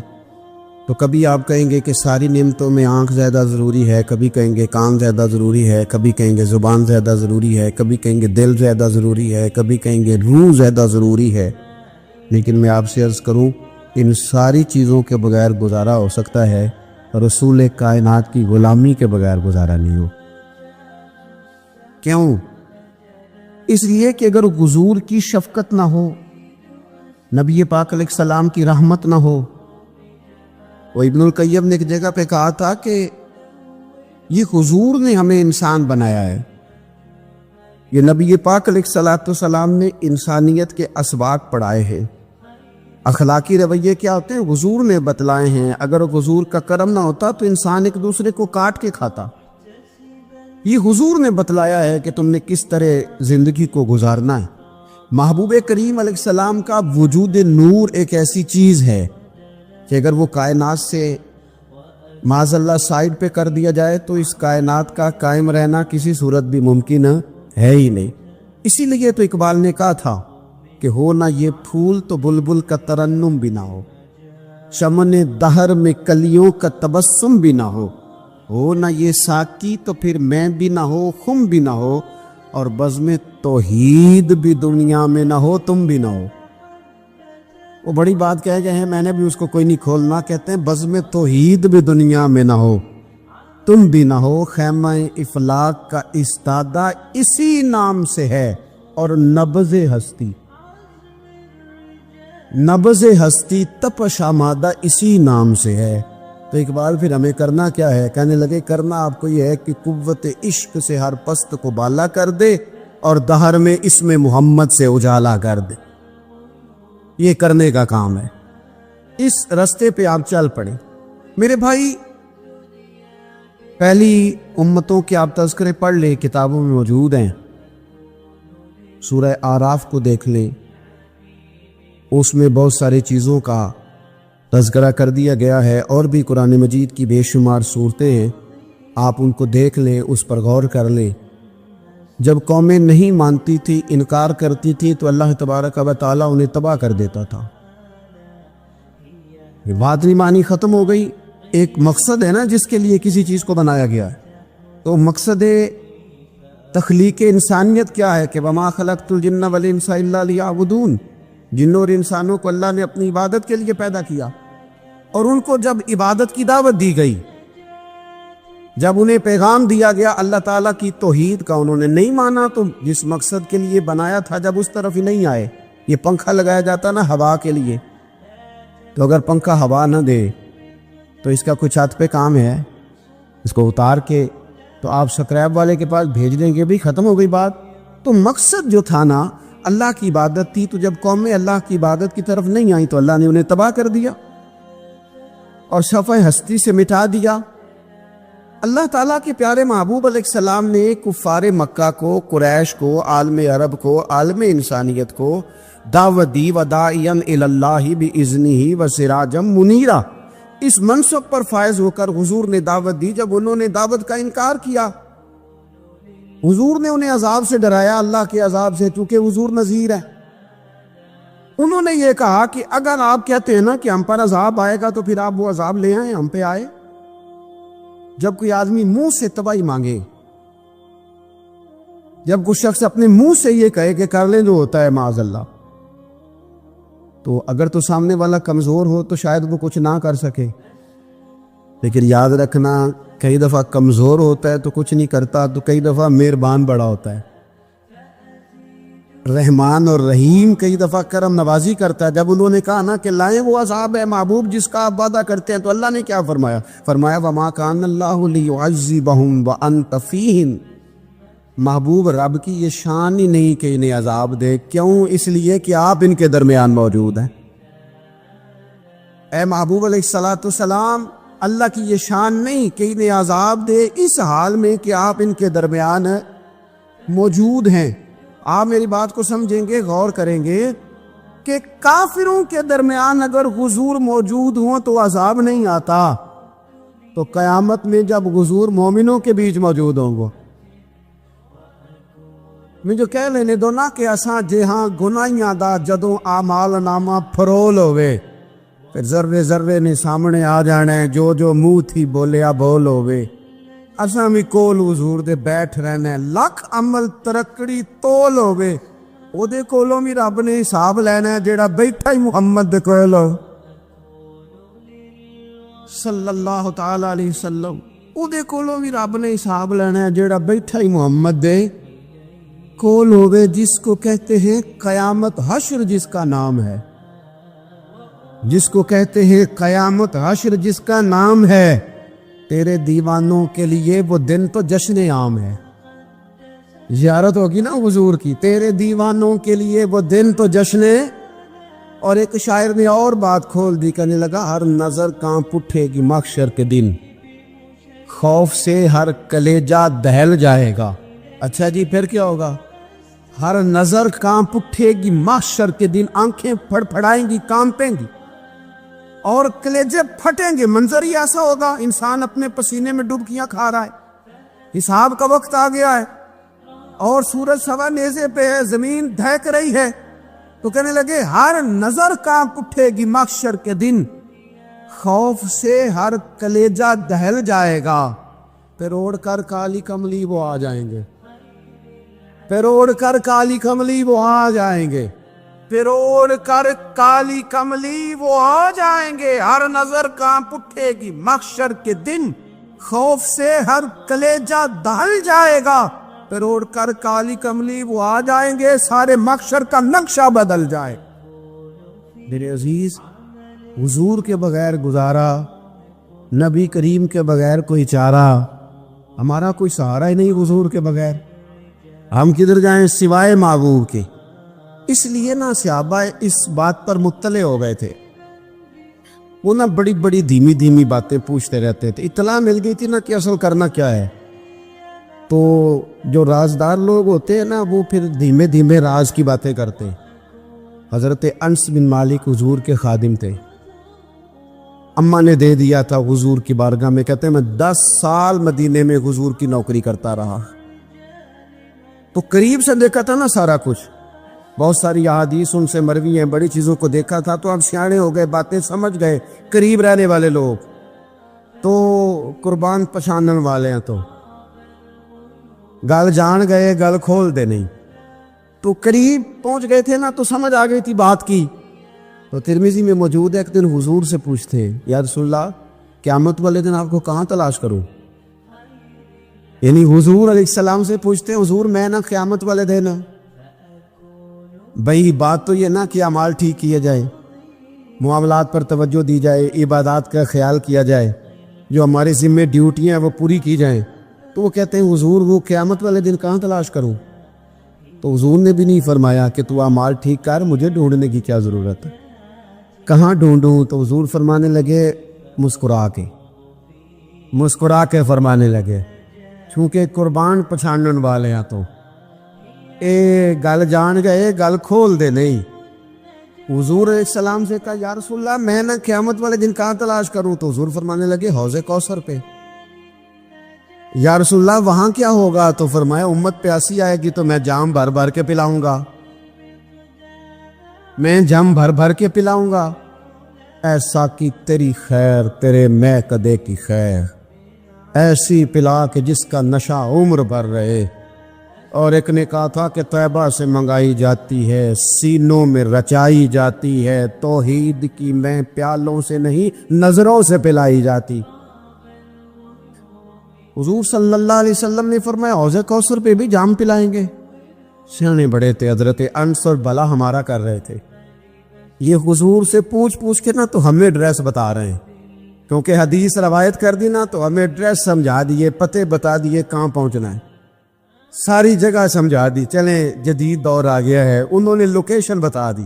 S2: تو کبھی آپ کہیں گے کہ ساری نعمتوں میں آنکھ زیادہ ضروری ہے، کبھی کہیں گے کان زیادہ ضروری ہے، کبھی کہیں گے زبان زیادہ ضروری ہے، کبھی کہیں گے دل زیادہ ضروری ہے، کبھی کہیں گے روح زیادہ ضروری ہے، لیکن میں آپ سے عرض کروں ان ساری چیزوں کے بغیر گزارا ہو سکتا ہے، رسول کائنات کی غلامی کے بغیر گزارا نہیں ہو۔ کیوں؟ اس لیے کہ اگر حضور کی شفقت نہ ہو، نبی پاک علیہ السلام کی رحمت نہ ہو، وہ ابن القیم نے ایک جگہ پہ کہا تھا کہ یہ حضور نے ہمیں انسان بنایا ہے، یہ نبی پاک علیہ السلام نے انسانیت کے اسباق پڑھائے ہیں، اخلاقی رویے کیا ہوتے ہیں حضور نے بتلائے ہیں، اگر حضور کا کرم نہ ہوتا تو انسان ایک دوسرے کو کاٹ کے کھاتا، یہ حضور نے بتلایا ہے کہ تم نے کس طرح زندگی کو گزارنا ہے۔ محبوب کریم علیہ السلام کا وجود نور ایک ایسی چیز ہے کہ اگر وہ کائنات سے معاذ اللہ سائڈ پہ کر دیا جائے تو اس کائنات کا قائم رہنا کسی صورت بھی ممکن ہے ہی نہیں۔ اسی لیے تو اقبال نے کہا تھا کہ ہو نہ یہ پھول تو بلبل کا ترنم بھی نہ ہو، چمن دہر میں کلیوں کا تبسم بھی نہ ہو نہ یہ ساقی تو پھر میں بھی نہ ہو، خم بھی نہ ہو، اور بزم توحید بھی دنیا میں نہ ہو، تم بھی نہ ہو۔ وہ بڑی بات کہہ گئے ہیں، میں نے بھی اس کو کوئی نہیں کھولنا، کہتے ہیں بزم توحید بھی دنیا میں نہ ہو، تم بھی نہ ہو، خیمہ افلاق کا استادہ اسی نام سے ہے، اور نبض ہستی تپش آمادہ اسی نام سے ہے۔ تو اقبال پھر ہمیں کرنا کیا ہے؟ کہنے لگے کرنا آپ کو یہ ہے کہ قوت عشق سے ہر پست کو بالا کر دے اور دہر میں اسم محمد سے اجالا کر دے، یہ کرنے کا کام ہے، اس رستے پہ آپ چل پڑیں۔ میرے بھائی پہلی امتوں کے آپ تذکرے پڑھ لیں، کتابوں میں موجود ہیں، سورہ آراف کو دیکھ لیں، اس میں بہت ساری چیزوں کا تذکرہ کر دیا گیا ہے، اور بھی قرآن مجید کی بے شمار صورتیں ہیں، آپ ان کو دیکھ لیں، اس پر غور کر لیں۔ جب قومیں نہیں مانتی تھی، انکار کرتی تھی، تو اللہ تبارک و تعالیٰ انہیں تباہ کر دیتا تھا۔ بات نہیں مانی، ختم ہو گئی۔ ایک مقصد ہے نا جس کے لیے کسی چیز کو بنایا گیا ہے، تو مقصد تخلیق انسانیت کیا ہے کہ وما خلقت الجن والانس الا لیعبدون، جنوں اور انسانوں کو اللہ نے اپنی عبادت کے لیے پیدا کیا، اور ان کو جب عبادت کی دعوت دی گئی، جب انہیں پیغام دیا گیا اللہ تعالیٰ کی توحید کا، انہوں نے نہیں مانا، تو جس مقصد کے لیے بنایا تھا جب اس طرف ہی نہیں آئے۔ یہ پنکھا لگایا جاتا نا ہوا کے لیے، تو اگر پنکھا ہوا نہ دے تو اس کا کوئی چھت پہ کام ہے، اس کو اتار کے تو آپ سکریب والے کے پاس بھیج دیں گے، بھی ختم ہو گئی بات۔ تو مقصد جو تھا نا اللہ کی عبادت تھی، تو جب قومیں اللہ کی عبادت کی طرف نہیں آئیں تو اللہ نے انہیں تباہ کر دیا اور صفحہ ہستی سے مٹا دیا۔ اللہ تعالیٰ کے پیارے محبوب علیہ السلام نے کفار مکہ کو، قریش کو، عالم عرب کو، عالم انسانیت کو دعوت دی، وداعیا الی اللہ باذنہ وسراجا منیرا۔ اس منصب پر فائز ہو کر حضور نے دعوت دی۔ جب انہوں نے دعوت کا انکار کیا، حضور نے انہیں عذاب سے ڈرایا، اللہ کے عذاب سے، چونکہ حضور نذیر ہے۔ انہوں نے یہ کہا کہ اگر آپ کہتے ہیں نا کہ ہم پر عذاب آئے گا تو پھر آپ وہ عذاب لے آئیں، ہم پہ آئے۔ جب کوئی آدمی منہ سے تباہی مانگے، جب کوئی شخص اپنے منہ سے یہ کہے کہ کر لیں جو ہوتا ہے معاذ اللہ، تو اگر تو سامنے والا کمزور ہو تو شاید وہ کچھ نہ کر سکے، لیکن یاد رکھنا کئی دفعہ کمزور ہوتا ہے تو کچھ نہیں کرتا، تو کئی دفعہ مہربان بڑا ہوتا ہے، رحمان اور رحیم کئی دفعہ کرم نوازی کرتا ہے۔ جب انہوں نے کہا نا کہ لائیں وہ عذاب ہے محبوب جس کا آپ وعدہ کرتے ہیں، تو اللہ نے کیا فرمایا؟ فرمایا وما کان اللہ لیعذبہم وانت فیہم۔ محبوب رب کی یہ شان ہی نہیں کہ انہیں عذاب دے، کیوں؟ اس لیے کہ آپ ان کے درمیان موجود ہیں۔ اے محبوب علیہ السلام، اللہ کی یہ شان نہیں کہ انہیں عذاب دے اس حال میں کہ آپ ان کے درمیان موجود ہیں۔ آپ میری بات کو سمجھیں گے، غور کریں گے کہ کافروں کے درمیان اگر حضور موجود ہوں تو عذاب نہیں آتا، تو قیامت میں جب حضور مومنوں کے بیچ موجود ہوں گے مجھے کہہ لینے دو نا کہ اساں جہاں گناہیاں دا جدوں اعمال نامہ فرول ہوئے پھر ذرے ذرے نے سامنے آ جانا ہے، جو جو منہ تھی بولیا بول ہوئے، اساں بھی کول حضور دے بیٹھ رہنا ہے، لکھ عمل ترکڑی تول ہوئے او دے کولوں بھی رب نے حساب لینا ہے جیڑا بیٹھا ہی محمد دے کول ہو صلی اللہ تعالی علیہ وسلم، او دے کولوں بھی رب نے حساب لینا ہے جیڑا بیٹھا ہی محمد دے کول ہوئے، جس کو کہتے ہیں قیامت حشر، جس کا نام ہے، جس کو کہتے ہیں قیامت حشر، جس کا نام ہے۔ تیرے دیوانوں کے لیے وہ دن تو جشن عام ہے، زیارت ہوگی نا حضور کی، تیرے دیوانوں کے لیے وہ دن تو جشن ہے۔ اور ایک شاعر نے اور بات کھول دی، کہنے لگا ہر نظر کانپ اٹھے گی محشر کے دن، خوف سے ہر کلیجہ دہل جائے گا۔ اچھا جی پھر کیا ہوگا؟ ہر نظر کانپ اٹھے گی محشر کے دن، آنکھیں پھڑ پھڑائیں گی، کانپیں گی اور کلیجے پھٹیں گے۔ منظر ہی ایسا ہوگا، انسان اپنے پسینے میں ڈبکیاں کھا رہا ہے، حساب کا وقت آ گیا ہے اور سورج سوا نیزے پہ ہے، زمین دھک رہی ہے، تو کہنے لگے ہر نظر کانپ اٹھے گی محشر کے دن، خوف سے ہر کلیجہ دہل جائے گا۔ پھر اوڑھ کر کالی کملی وہ آ جائیں گے، پھر اوڑھ کر کالی کملی وہ آ جائیں گے، پھر اوڑھ کر کالی کملی وہ آ جائیں گے، ہر نظر کانپ اٹھے گی محشر کے دن، خوف سے ہر کلیجہ دہل جائے گا، پھر اوڑھ کر کالی کملی وہ آ جائیں گے، سارے محشر کا نقشہ بدل جائے۔ میرے عزیز، حضور کے بغیر گزارا، نبی کریم کے بغیر کوئی چارہ، ہمارا کوئی سہارا ہی نہیں حضور کے بغیر، ہم کدھر جائیں سوائے محبوب کے۔ اس لیے نا صحابہ اس بات پر مطلع ہو گئے تھے، وہ نا بڑی بڑی دھیمی دھیمی باتیں پوچھتے رہتے تھے، اطلاع مل گئی تھی نا کہ اصل کرنا کیا ہے۔ تو جو رازدار لوگ ہوتے ہیں نا وہ پھر دھیمے دھیمے راز کی باتیں کرتے۔ حضرت انس بن مالک حضور کے خادم تھے، اماں نے دے دیا تھا حضور کی بارگاہ میں، کہتے ہیں میں 10 سال مدینے میں حضور کی نوکری کرتا رہا، تو قریب سے دیکھا تھا نا سارا کچھ، بہت ساری احادیث ان سے مروی ہیں، بڑی چیزوں کو دیکھا تھا، تو اب سیانے ہو گئے، باتیں سمجھ گئے، قریب رہنے والے لوگ تو قربان پچھانن والے ہیں، تو گل جان گئے، گل کھول دے نہیں، تو قریب پہنچ گئے تھے نا، تو سمجھ آ گئی تھی بات کی۔ تو ترمذی میں موجود ہے، ایک دن حضور سے پوچھتے یا رسول اللہ قیامت والے دن آپ کو کہاں تلاش کروں؟ یعنی حضور علیہ السلام سے پوچھتے ہیں حضور میں نا قیامت والے دن، بھئی بات تو یہ نا کہ اعمال ٹھیک کیے جائے، معاملات پر توجہ دی جائے، عبادات کا خیال کیا جائے، جو ہمارے ذمہ ڈیوٹیاں ہیں وہ پوری کی جائیں۔ تو وہ کہتے ہیں حضور وہ قیامت والے دن کہاں تلاش کروں؟ تو حضور نے بھی نہیں فرمایا کہ تو اعمال ٹھیک کر، مجھے ڈھونڈنے کی کیا ضرورت ہے، کہاں ڈھونڈوں؟ تو حضور فرمانے لگے مسکرا کے فرمانے لگے، چونکہ قربان پچھانن والے ہیں، تو اے گل جان گئے، گل کھول دے نہیں۔ حضور علیہ السلام سے کہا یا رسول اللہ میں نہ قیامت والے دن کہاں تلاش کروں؟ تو حضور فرمانے لگے حوض کوثر پہ۔ یا رسول اللہ وہاں کیا ہوگا؟ تو فرمایا امت پیاسی آئے گی تو میں جام بھر بھر کے پلاؤں گا، میں جام بھر بھر کے پلاؤں گا۔ ایسا کی تیری خیر تیرے میں کدے کی خیر، ایسی پلا کہ جس کا نشہ عمر بھر رہے۔ اور ایک نے کہا تھا کہ طیبہ سے منگائی جاتی ہے، سینوں میں رچائی جاتی ہے، توحید کی میں پیالوں سے نہیں نظروں سے پلائی جاتی۔ حضور صلی اللہ علیہ وسلم نے فرمایا حوض کوثر پہ بھی جام پلائیں گے؟ سیانے بڑے تھے، حضرت انس اور بلا ہمارا کر رہے تھے، یہ حضور سے پوچھ پوچھ کے نا تو ہمیں ایڈریس بتا رہے ہیں، کیونکہ حدیث روایت کر دی نا تو ہمیں ایڈریس سمجھا دیے، پتے بتا دیے کہاں پہنچنا ہے، ساری جگہ سمجھا دی۔ چلیں جدید دور آ گیا ہے، انہوں نے لوکیشن بتا دی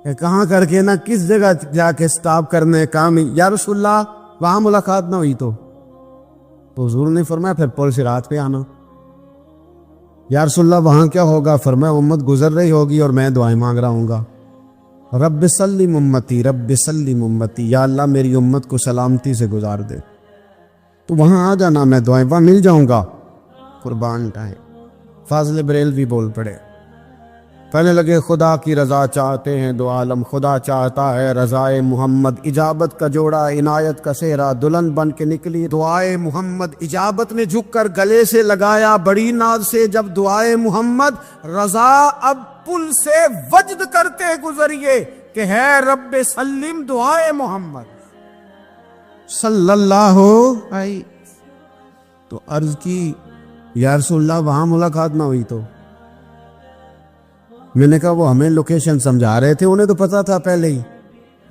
S2: کہ کہاں کر کے نا کس جگہ جا کے سٹاپ کرنے کام۔ یا رسول اللہ وہاں ملاقات نہ ہوئی تو حضور نے فرمایا پھر پل صراط پہ آنا۔ یا رسول اللہ وہاں کیا ہوگا؟ فرمایا امت گزر رہی ہوگی اور میں دعائیں مانگ رہا ہوں گا۔ رب سلم امتی، رب سلم امتی، یا اللہ میری امت کو سلامتی سے گزار دے. تو وہاں آ جانا، میں دعائیں وہاں مل جاؤں گا. قربان ٹائم. فاضل بریلوی بول پڑے، کہنے لگے خدا کی رضا چاہتے ہیں دو عالم، خدا چاہتا ہے رضائے محمد. اجابت کا جوڑا عنایت کا سہرا دلہن بن کے نکلی دعائے محمد. اجابت نے جھک کر گلے سے لگایا بڑی ناز سے جب دعائے محمد. رضا اب پل سے وجد کرتے گزریے کہ ہے رب سلم دعائے محمد صلی اللہ علیہ. تو عرض کی یا رسول اللہ وہاں ملاقات نہ ہوئی تو؟ میں نے کہا وہ ہمیں لوکیشن سمجھا رہے تھے، انہیں تو پتا تھا پہلے ہی.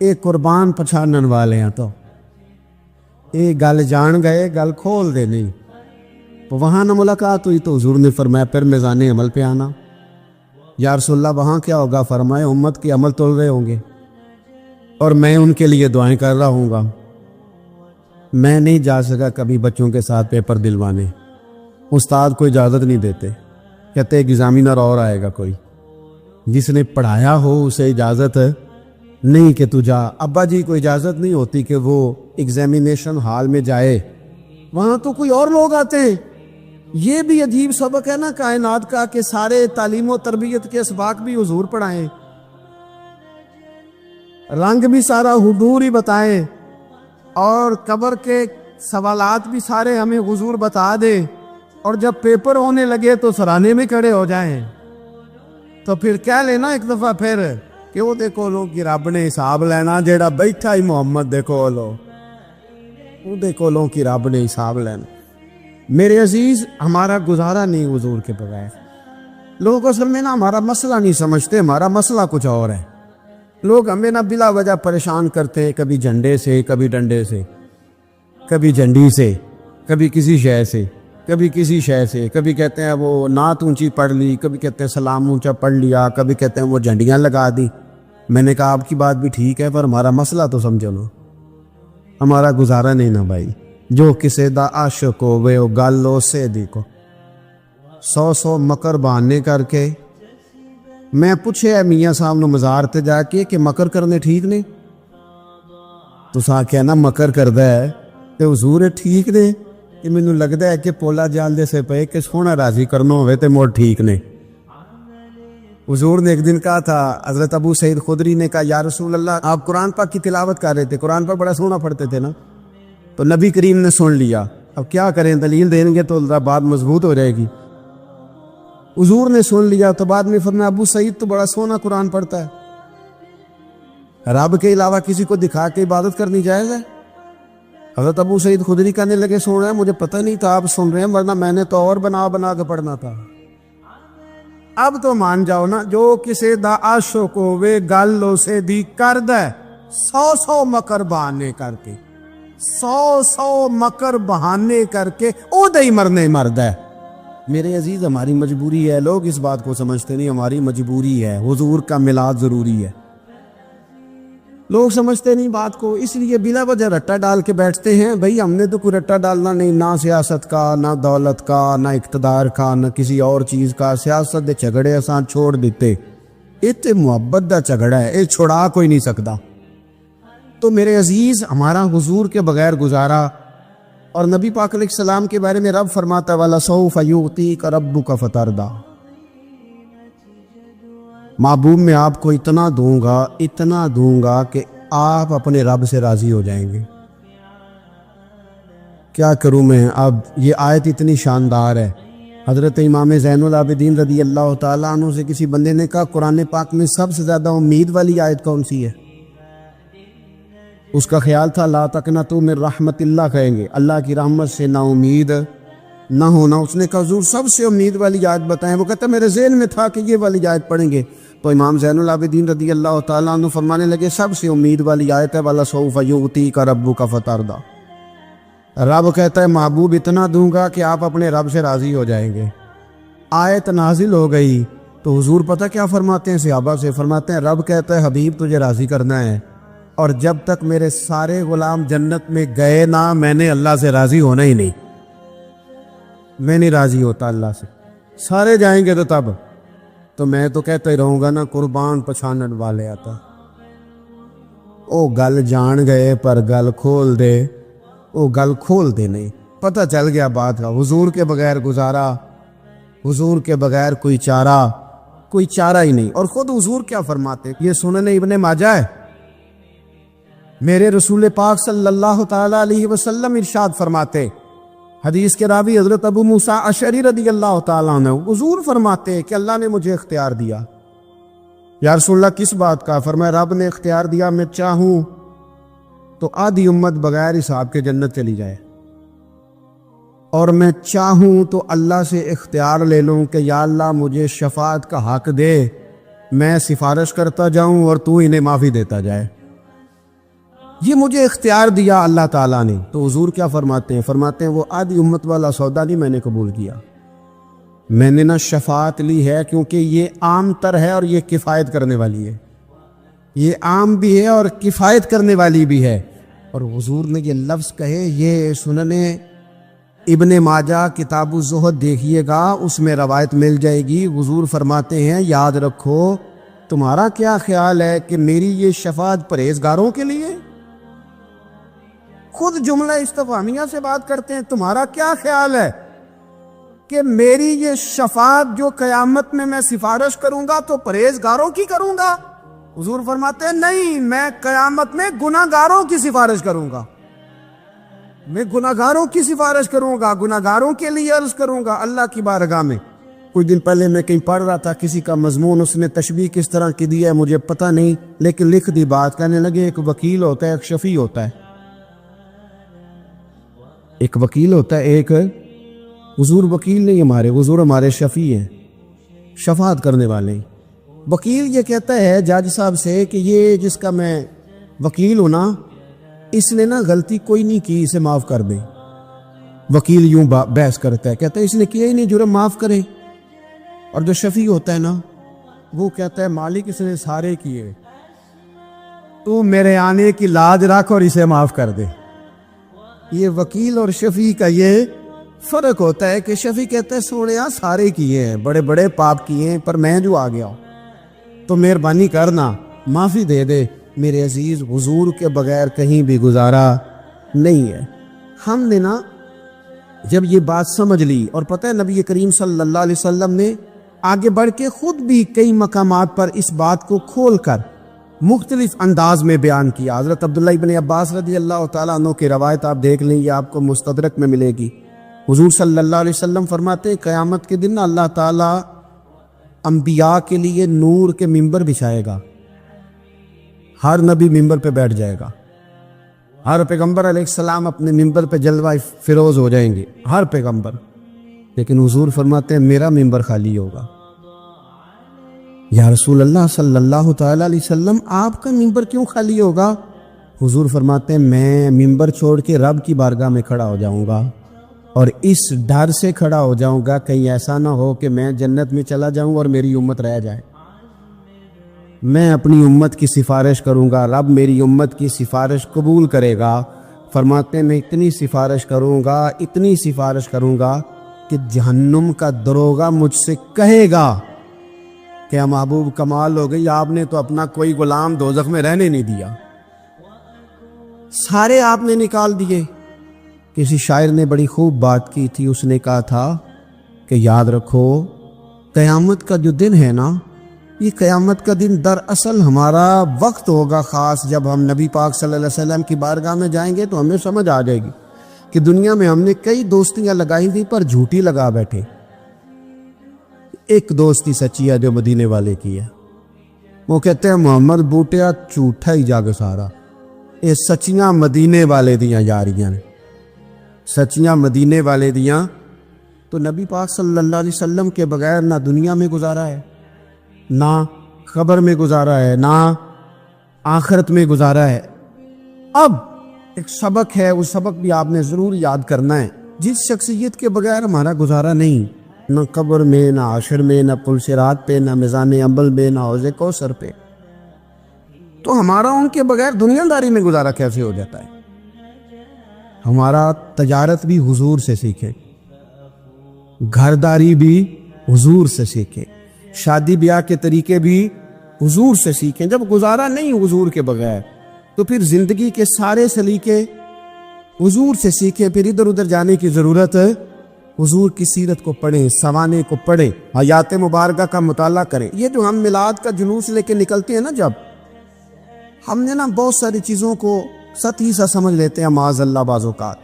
S2: ایک قربان پچھانن والے ہیں تو ایک گل جان گئے گل کھول دے نہیں. تو وہاں نہ ملاقات ہوئی تو حضور نے فرمایا پھر میزان عمل پہ آنا. یا رسول اللہ وہاں کیا ہوگا؟ فرمایا امت کے عمل تول رہے ہوں گے اور میں ان کے لیے دعائیں کر رہا ہوں گا. میں نہیں جا سکا کبھی بچوں کے ساتھ پیپر دلوانے، استاد کو اجازت نہیں دیتے، کہتے ایگزامینر اور آئے گا کوئی، جس نے پڑھایا ہو اسے اجازت نہیں کہ تو جا. ابا جی کو اجازت نہیں ہوتی کہ وہ ایگزامینیشن ہال میں جائے، وہاں تو کوئی اور لوگ آتے ہیں. یہ بھی عجیب سبق ہے نا کائنات کا کہ سارے تعلیم و تربیت کے اسباق بھی حضور پڑھائیں، رنگ بھی سارا حضور ہی بتائیں، اور قبر کے سوالات بھی سارے ہمیں حضور بتا دے، اور جب پیپر ہونے لگے تو سرانے میں کھڑے ہو جائیں. تو پھر کیا لینا ایک دفعہ پھر کہ وہ دیکھو لو کہ رب نے حساب لینا، جیڑا بیٹھا ہی محمد دیکھو لو وہ دیکھو لو کہ رب نے حساب لینا. میرے عزیز ہمارا گزارا نہیں حضور کے بغیر. لوگ اصل میں نا ہمارا مسئلہ نہیں سمجھتے، ہمارا مسئلہ کچھ اور ہے. لوگ ہمیں نا بلا وجہ پریشان کرتے، کبھی جھنڈے سے، کبھی ڈنڈے سے، کبھی جھنڈی سے، کبھی کسی شے سے، کبھی کسی شے سے. کبھی کہتے ہیں وہ نعت اونچی پڑھ لی، کبھی کہتے ہیں سلام اونچا پڑھ لیا، کبھی کہتے ہیں وہ جھنڈیاں لگا دی. میں نے کہا آپ کی بات بھی ٹھیک ہے پر ہمارا مسئلہ تو سمجھو نا، ہمارا گزارا نہیں نا بھائی. جو کسے دا عاشق ہوئے وہ گل لو سے دیکھو 100 مکر بہانے کر کے. میں پوچھے میاں صاحب نو مزار تے جا کے کہ مکر کرنے ٹھیک نے؟ تو سا کہنا مکر کردا ہے تے حضور ٹھیک نے کہ مینوں لگدا ہے کہ پولا جال دے سے پے کہ سونا راضی کرنا ہوئے تے موڑ ٹھیک نے. حضور نے ایک دن کہا تھا، حضرت ابو سعید خدری نے کہا یا رسول اللہ آپ قرآن پاک کی تلاوت کر رہے تھے، قرآن پاک بڑا سونا پڑھتے تھے نا. تو نبی کریم نے سن لیا، اب کیا کریں دلیل دیں گے تو بات مضبوط ہو جائے گی. حضور نے سن لیا تو بعد میں فرمایا ابو سعید تو بڑا سونا قرآن پڑھتا ہے، رب کے علاوہ کسی کو دکھا کے عبادت کرنی جائز ہے؟ حضرت ابو سعید خدری کہنے لگے سن رہے ہیں، مجھے پتہ نہیں تھا آپ سن رہے ہیں، ورنہ میں نے تو اور بنا بنا کے پڑھنا تھا. اب تو مان جاؤ نا، جو کسے دا عاشق ہوئے گل لو سے دی کرد ہے 100 مکر بہانے کر کے، 100 مکر بہانے کر کے او دے مرنے مرد ہے. میرے عزیز ہماری مجبوری ہے، لوگ اس بات کو سمجھتے نہیں، ہماری مجبوری ہے، حضور کا میلاد ضروری ہے. لوگ سمجھتے نہیں بات کو، اس لیے بلا وجہ رٹا ڈال کے بیٹھتے ہیں. بھئی ہم نے تو کوئی رٹا ڈالنا نہیں، نہ سیاست کا، نہ دولت کا، نہ اقتدار کا، نہ کسی اور چیز کا. سیاست دے جھگڑے آسان چھوڑ دیتے، یہ محبت دا جھگڑا ہے، یہ چھڑا کوئی نہیں سکتا. تو میرے عزیز ہمارا حضور کے بغیر گزارا. اور نبی پاک علیہ السلام کے بارے میں رب فرماتا وَلَسَوْفَ يُعْطِيكَ رَبُّكَ فَتَرْضَىٰ، محبوب میں آپ کو اتنا دوں گا کہ آپ اپنے رب سے راضی ہو جائیں گے. کیا کروں میں اب، یہ آیت اتنی شاندار ہے. حضرت امام زین العابدین رضی اللہ تعالیٰ عنہ سے کسی بندے نے کہا قرآن پاک میں سب سے زیادہ امید والی آیت کون سی ہے؟ اس کا خیال تھا لا تقنطوا من رحمت اللہ، کہیں گے اللہ کی رحمت سے نا امید نہ ہونا. اس نے کہا حضور سب سے امید والی آیت بتائیں. وہ کہتا میرے ذہن میں تھا کہ یہ والی آیت پڑھیں گے. تو امام زین العابدین رضی اللہ تعالیٰ عنہ فرمانے لگے سب سے امید والی آیت ہے وَلَسَوْفَ يُعْطِيكَ رَبُّكَ فَتَرْضَىٰ. رب کہتا ہے محبوب اتنا دوں گا کہ آپ اپنے رب سے راضی ہو جائیں گے. آیت نازل ہو گئی تو حضور پتہ کیا فرماتے ہیں صحابہ سے؟ فرماتے ہیں رب کہتا ہے حبیب تجھے راضی کرنا ہے، اور جب تک میرے سارے غلام جنت میں گئے نہ میں نے اللہ سے راضی ہونا ہی نہیں. میں نہیں راضی ہوتا اللہ سے، سارے جائیں گے تو تب تو میں تو کہتا ہی رہوں گا نا قربان پچھانن والے آتا. او گل جان گئے پر گل کھول دے، او گل کھول دے نہیں، پتہ چل گیا بات کا، حضور کے بغیر گزارا، حضور کے بغیر کوئی چارہ ہی نہیں۔ اور خود حضور کیا فرماتے، یہ سنن ابن ماجہ ہے، میرے رسول پاک صلی اللہ تعالی علیہ وسلم ارشاد فرماتے، حدیث کے راوی حضرت ابو موسیٰ اشعری رضی اللہ تعالیٰ عنہ، حضور فرماتے کہ اللہ نے مجھے اختیار دیا۔ یا رسول اللہ کس بات کا؟ فرمایا رب نے اختیار دیا، میں چاہوں تو آدھی امت بغیر حساب کے جنت چلی جائے، اور میں چاہوں تو اللہ سے اختیار لے لوں کہ یا اللہ مجھے شفاعت کا حق دے، میں سفارش کرتا جاؤں اور تو انہیں معافی دیتا جائے۔ یہ مجھے اختیار دیا اللہ تعالیٰ نے۔ تو حضور کیا فرماتے ہیں وہ آدھی امت والا سودا نہیں میں نے قبول کیا، میں نے نہ شفاعت لی ہے، کیونکہ یہ عام تر ہے اور یہ کفایت کرنے والی ہے، یہ عام بھی ہے اور کفایت کرنے والی بھی ہے۔ اور حضور نے یہ لفظ کہے، یہ سنن ابن ماجہ کتاب الزہد دیکھیے گا، اس میں روایت مل جائے گی۔ حضور فرماتے ہیں یاد رکھو، تمہارا کیا خیال ہے کہ میری یہ شفاعت پرہیزگاروں کے لیے؟ خود جملہ استفہامیہ سے بات کرتے ہیں، تمہارا کیا خیال ہے کہ میری یہ شفاعت جو قیامت میں سفارش کروں گا تو پرہیزگاروں کی کروں گا؟ حضور فرماتے ہیں نہیں، میں قیامت میں گناہگاروں کی سفارش کروں گا، میں گناہگاروں کی سفارش کروں گا، گناہگاروں کے لیے عرض کروں گا اللہ کی بارگاہ میں۔ کچھ دن پہلے میں کہیں پڑھ رہا تھا کسی کا مضمون، اس نے تشبیہ کس طرح کی دی ہے مجھے پتہ نہیں، لیکن لکھ دی بات، کہنے لگے ایک وکیل ہوتا ہے، ایک شفیع ہوتا ہے، ایک وکیل ہوتا ہے، ایک حضور وکیل نہیں ہمارے، حضور ہمارے شفیع ہیں، شفاعت کرنے والے۔ وکیل یہ کہتا ہے جج صاحب سے کہ یہ جس کا میں وکیل ہوں نا، اس نے نا غلطی کوئی نہیں کی، اسے معاف کر دے۔ وکیل یوں بحث کرتا ہے، کہتا ہے اس نے کیا ہی نہیں، جرم معاف کرے۔ اور جو شفیع ہوتا ہے نا، وہ کہتا ہے مالک اس نے سارے کیے، تو میرے آنے کی لاج رکھ اور اسے معاف کر دے۔ یہ وکیل اور شفیع کا یہ فرق ہوتا ہے کہ شفیع کہتا ہے سوڑیا سارے کیے ہیں، بڑے بڑے پاپ کیے ہیں، پر میں جو آ گیا ہوں تو مہربانی کرنا معافی دے دے۔ میرے عزیز، حضور کے بغیر کہیں بھی گزارا نہیں ہے۔ ہم نے نا جب یہ بات سمجھ لی، اور پتہ ہے نبی کریم صلی اللہ علیہ وسلم نے آگے بڑھ کے خود بھی کئی مقامات پر اس بات کو کھول کر مختلف انداز میں بیان کیا۔ حضرت عبداللہ ابن عباس رضی اللہ تعالیٰ عنہ کی روایت آپ دیکھ لیں، یہ آپ کو مستدرک میں ملے گی۔ حضور صلی اللہ علیہ وسلم فرماتے ہیں قیامت کے دن اللہ تعالیٰ انبیاء کے لیے نور کے ممبر بچھائے گا، ہر نبی ممبر پہ بیٹھ جائے گا، ہر پیغمبر علیہ السلام اپنے ممبر پہ جلوہ فروز ہو جائیں گے، ہر پیغمبر۔ لیکن حضور فرماتے ہیں میرا ممبر خالی ہوگا۔ یا رسول اللہ صلی اللہ تعالیٰ علیہ وسلم آپ کا ممبر کیوں خالی ہوگا؟ حضور فرماتے ہیں میں ممبر چھوڑ کے رب کی بارگاہ میں کھڑا ہو جاؤں گا، اور اس ڈر سے کھڑا ہو جاؤں گا کہیں ایسا نہ ہو کہ میں جنت میں چلا جاؤں اور میری امت رہ جائے۔ میں اپنی امت کی سفارش کروں گا، رب میری امت کی سفارش قبول کرے گا۔ فرماتے ہیں میں اتنی سفارش کروں گا کہ جہنم کا دروغہ مجھ سے کہے گا کہ محبوب کمال ہو گئی، آپ نے تو اپنا کوئی غلام دوزخ میں رہنے نہیں دیا، سارے آپ نے نکال دیے۔ کسی شاعر نے بڑی خوب بات کی تھی، اس نے کہا تھا کہ یاد رکھو قیامت کا جو دن ہے نا، یہ قیامت کا دن دراصل ہمارا وقت ہوگا خاص، جب ہم نبی پاک صلی اللہ علیہ وسلم کی بارگاہ میں جائیں گے تو ہمیں سمجھ آ جائے گی کہ دنیا میں ہم نے کئی دوستیاں لگائی تھی پر جھوٹی لگا بیٹھے، ایک دوستی سچی ہے جو مدینے والے کی ہے۔ وہ کہتے ہیں محمد بوٹیا جھوٹا ہی جاگ سارا، یہ سچیاں مدینے والے دیاں یاریاں نے، سچیاں مدینے والے دیاں۔ تو نبی پاک صلی اللہ علیہ وسلم کے بغیر نہ دنیا میں گزارا ہے، نہ قبر میں گزارا ہے، نہ آخرت میں گزارا ہے۔ اب ایک سبق ہے، وہ سبق بھی آپ نے ضرور یاد کرنا ہے۔ جس شخصیت کے بغیر ہمارا گزارا نہیں، نہ قبر میں، نہ عشر میں، نہ پل صراط پہ، نہ میزان عمل میں، نہ حوض کوثر پہ، تو ہمارا ان کے بغیر دنیا داری میں گزارا کیسے ہو جاتا ہے؟ ہمارا تجارت بھی حضور سے سیکھے، گھرداری بھی حضور سے سیکھے، شادی بیاہ کے طریقے بھی حضور سے سیکھیں۔ جب گزارا نہیں حضور کے بغیر تو پھر زندگی کے سارے سلیقے حضور سے سیکھیں. پھر ادھر ادھر جانے کی ضرورت ہے. حضور کی سیرت کو پڑھیں, سوانے کو پڑھیں, حیات مبارکہ کا مطالعہ کریں. یہ جو ہم میلاد کا جلوس لے کے نکلتے ہیں نا, جب ہم نے نا بہت ساری چیزوں کو سطحی سا سمجھ لیتے ہیں معاذ اللہ بعض اوقات.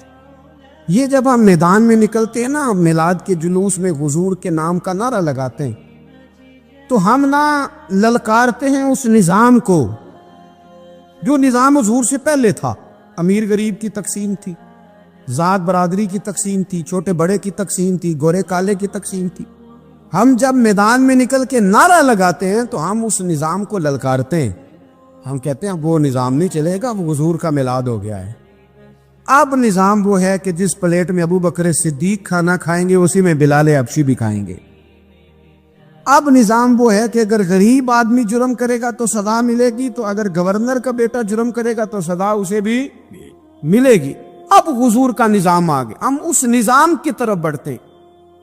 S2: یہ جب ہم میدان میں نکلتے ہیں نا, میلاد کے جلوس میں حضور کے نام کا نعرہ لگاتے ہیں, تو ہم نہ للکارتے ہیں اس نظام کو جو نظام حضور سے پہلے تھا. امیر غریب کی تقسیم تھی, ذات برادری کی تقسیم تھی, چھوٹے بڑے کی تقسیم تھی, گورے کالے کی تقسیم تھی. ہم جب میدان میں نکل کے نعرہ لگاتے ہیں تو ہم اس نظام کو للکارتے ہیں. ہم کہتے ہیں وہ نظام نہیں چلے گا, وہ حضور کا میلاد ہو گیا ہے. اب نظام وہ ہے کہ جس پلیٹ میں ابو بکر صدیق کھانا کھائیں گے اسی میں بلال حبشی بھی کھائیں گے. اب نظام وہ ہے کہ اگر غریب آدمی جرم کرے گا تو سزا ملے گی, تو اگر گورنر کا بیٹا جرم کرے گا تو سزا اسے بھی ملے گی. اب حضور کا نظام آ گیا, ہم اس نظام کی طرف بڑھتے,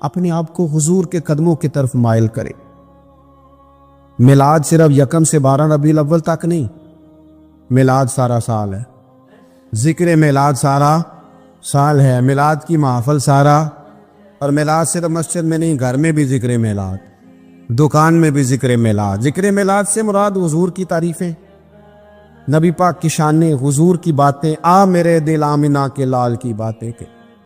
S2: اپنے آپ کو حضور کے قدموں کی طرف مائل کریں. میلاد صرف 1 سے 12 ربیع الاول تک نہیں, میلاد سارا سال ہے. ذکر میلاد سارا سال ہے. میلاد کی محفل سارا, اور میلاد صرف مسجد میں نہیں, گھر میں بھی ذکر میلاد, دکان میں بھی ذکر میلاد. ذکر میلاد سے مراد حضور کی تعریفیں, نبی پاک کی شانیں, حضور کی باتیں. آ میرے دل آمنہ کے لال کی باتیں کہ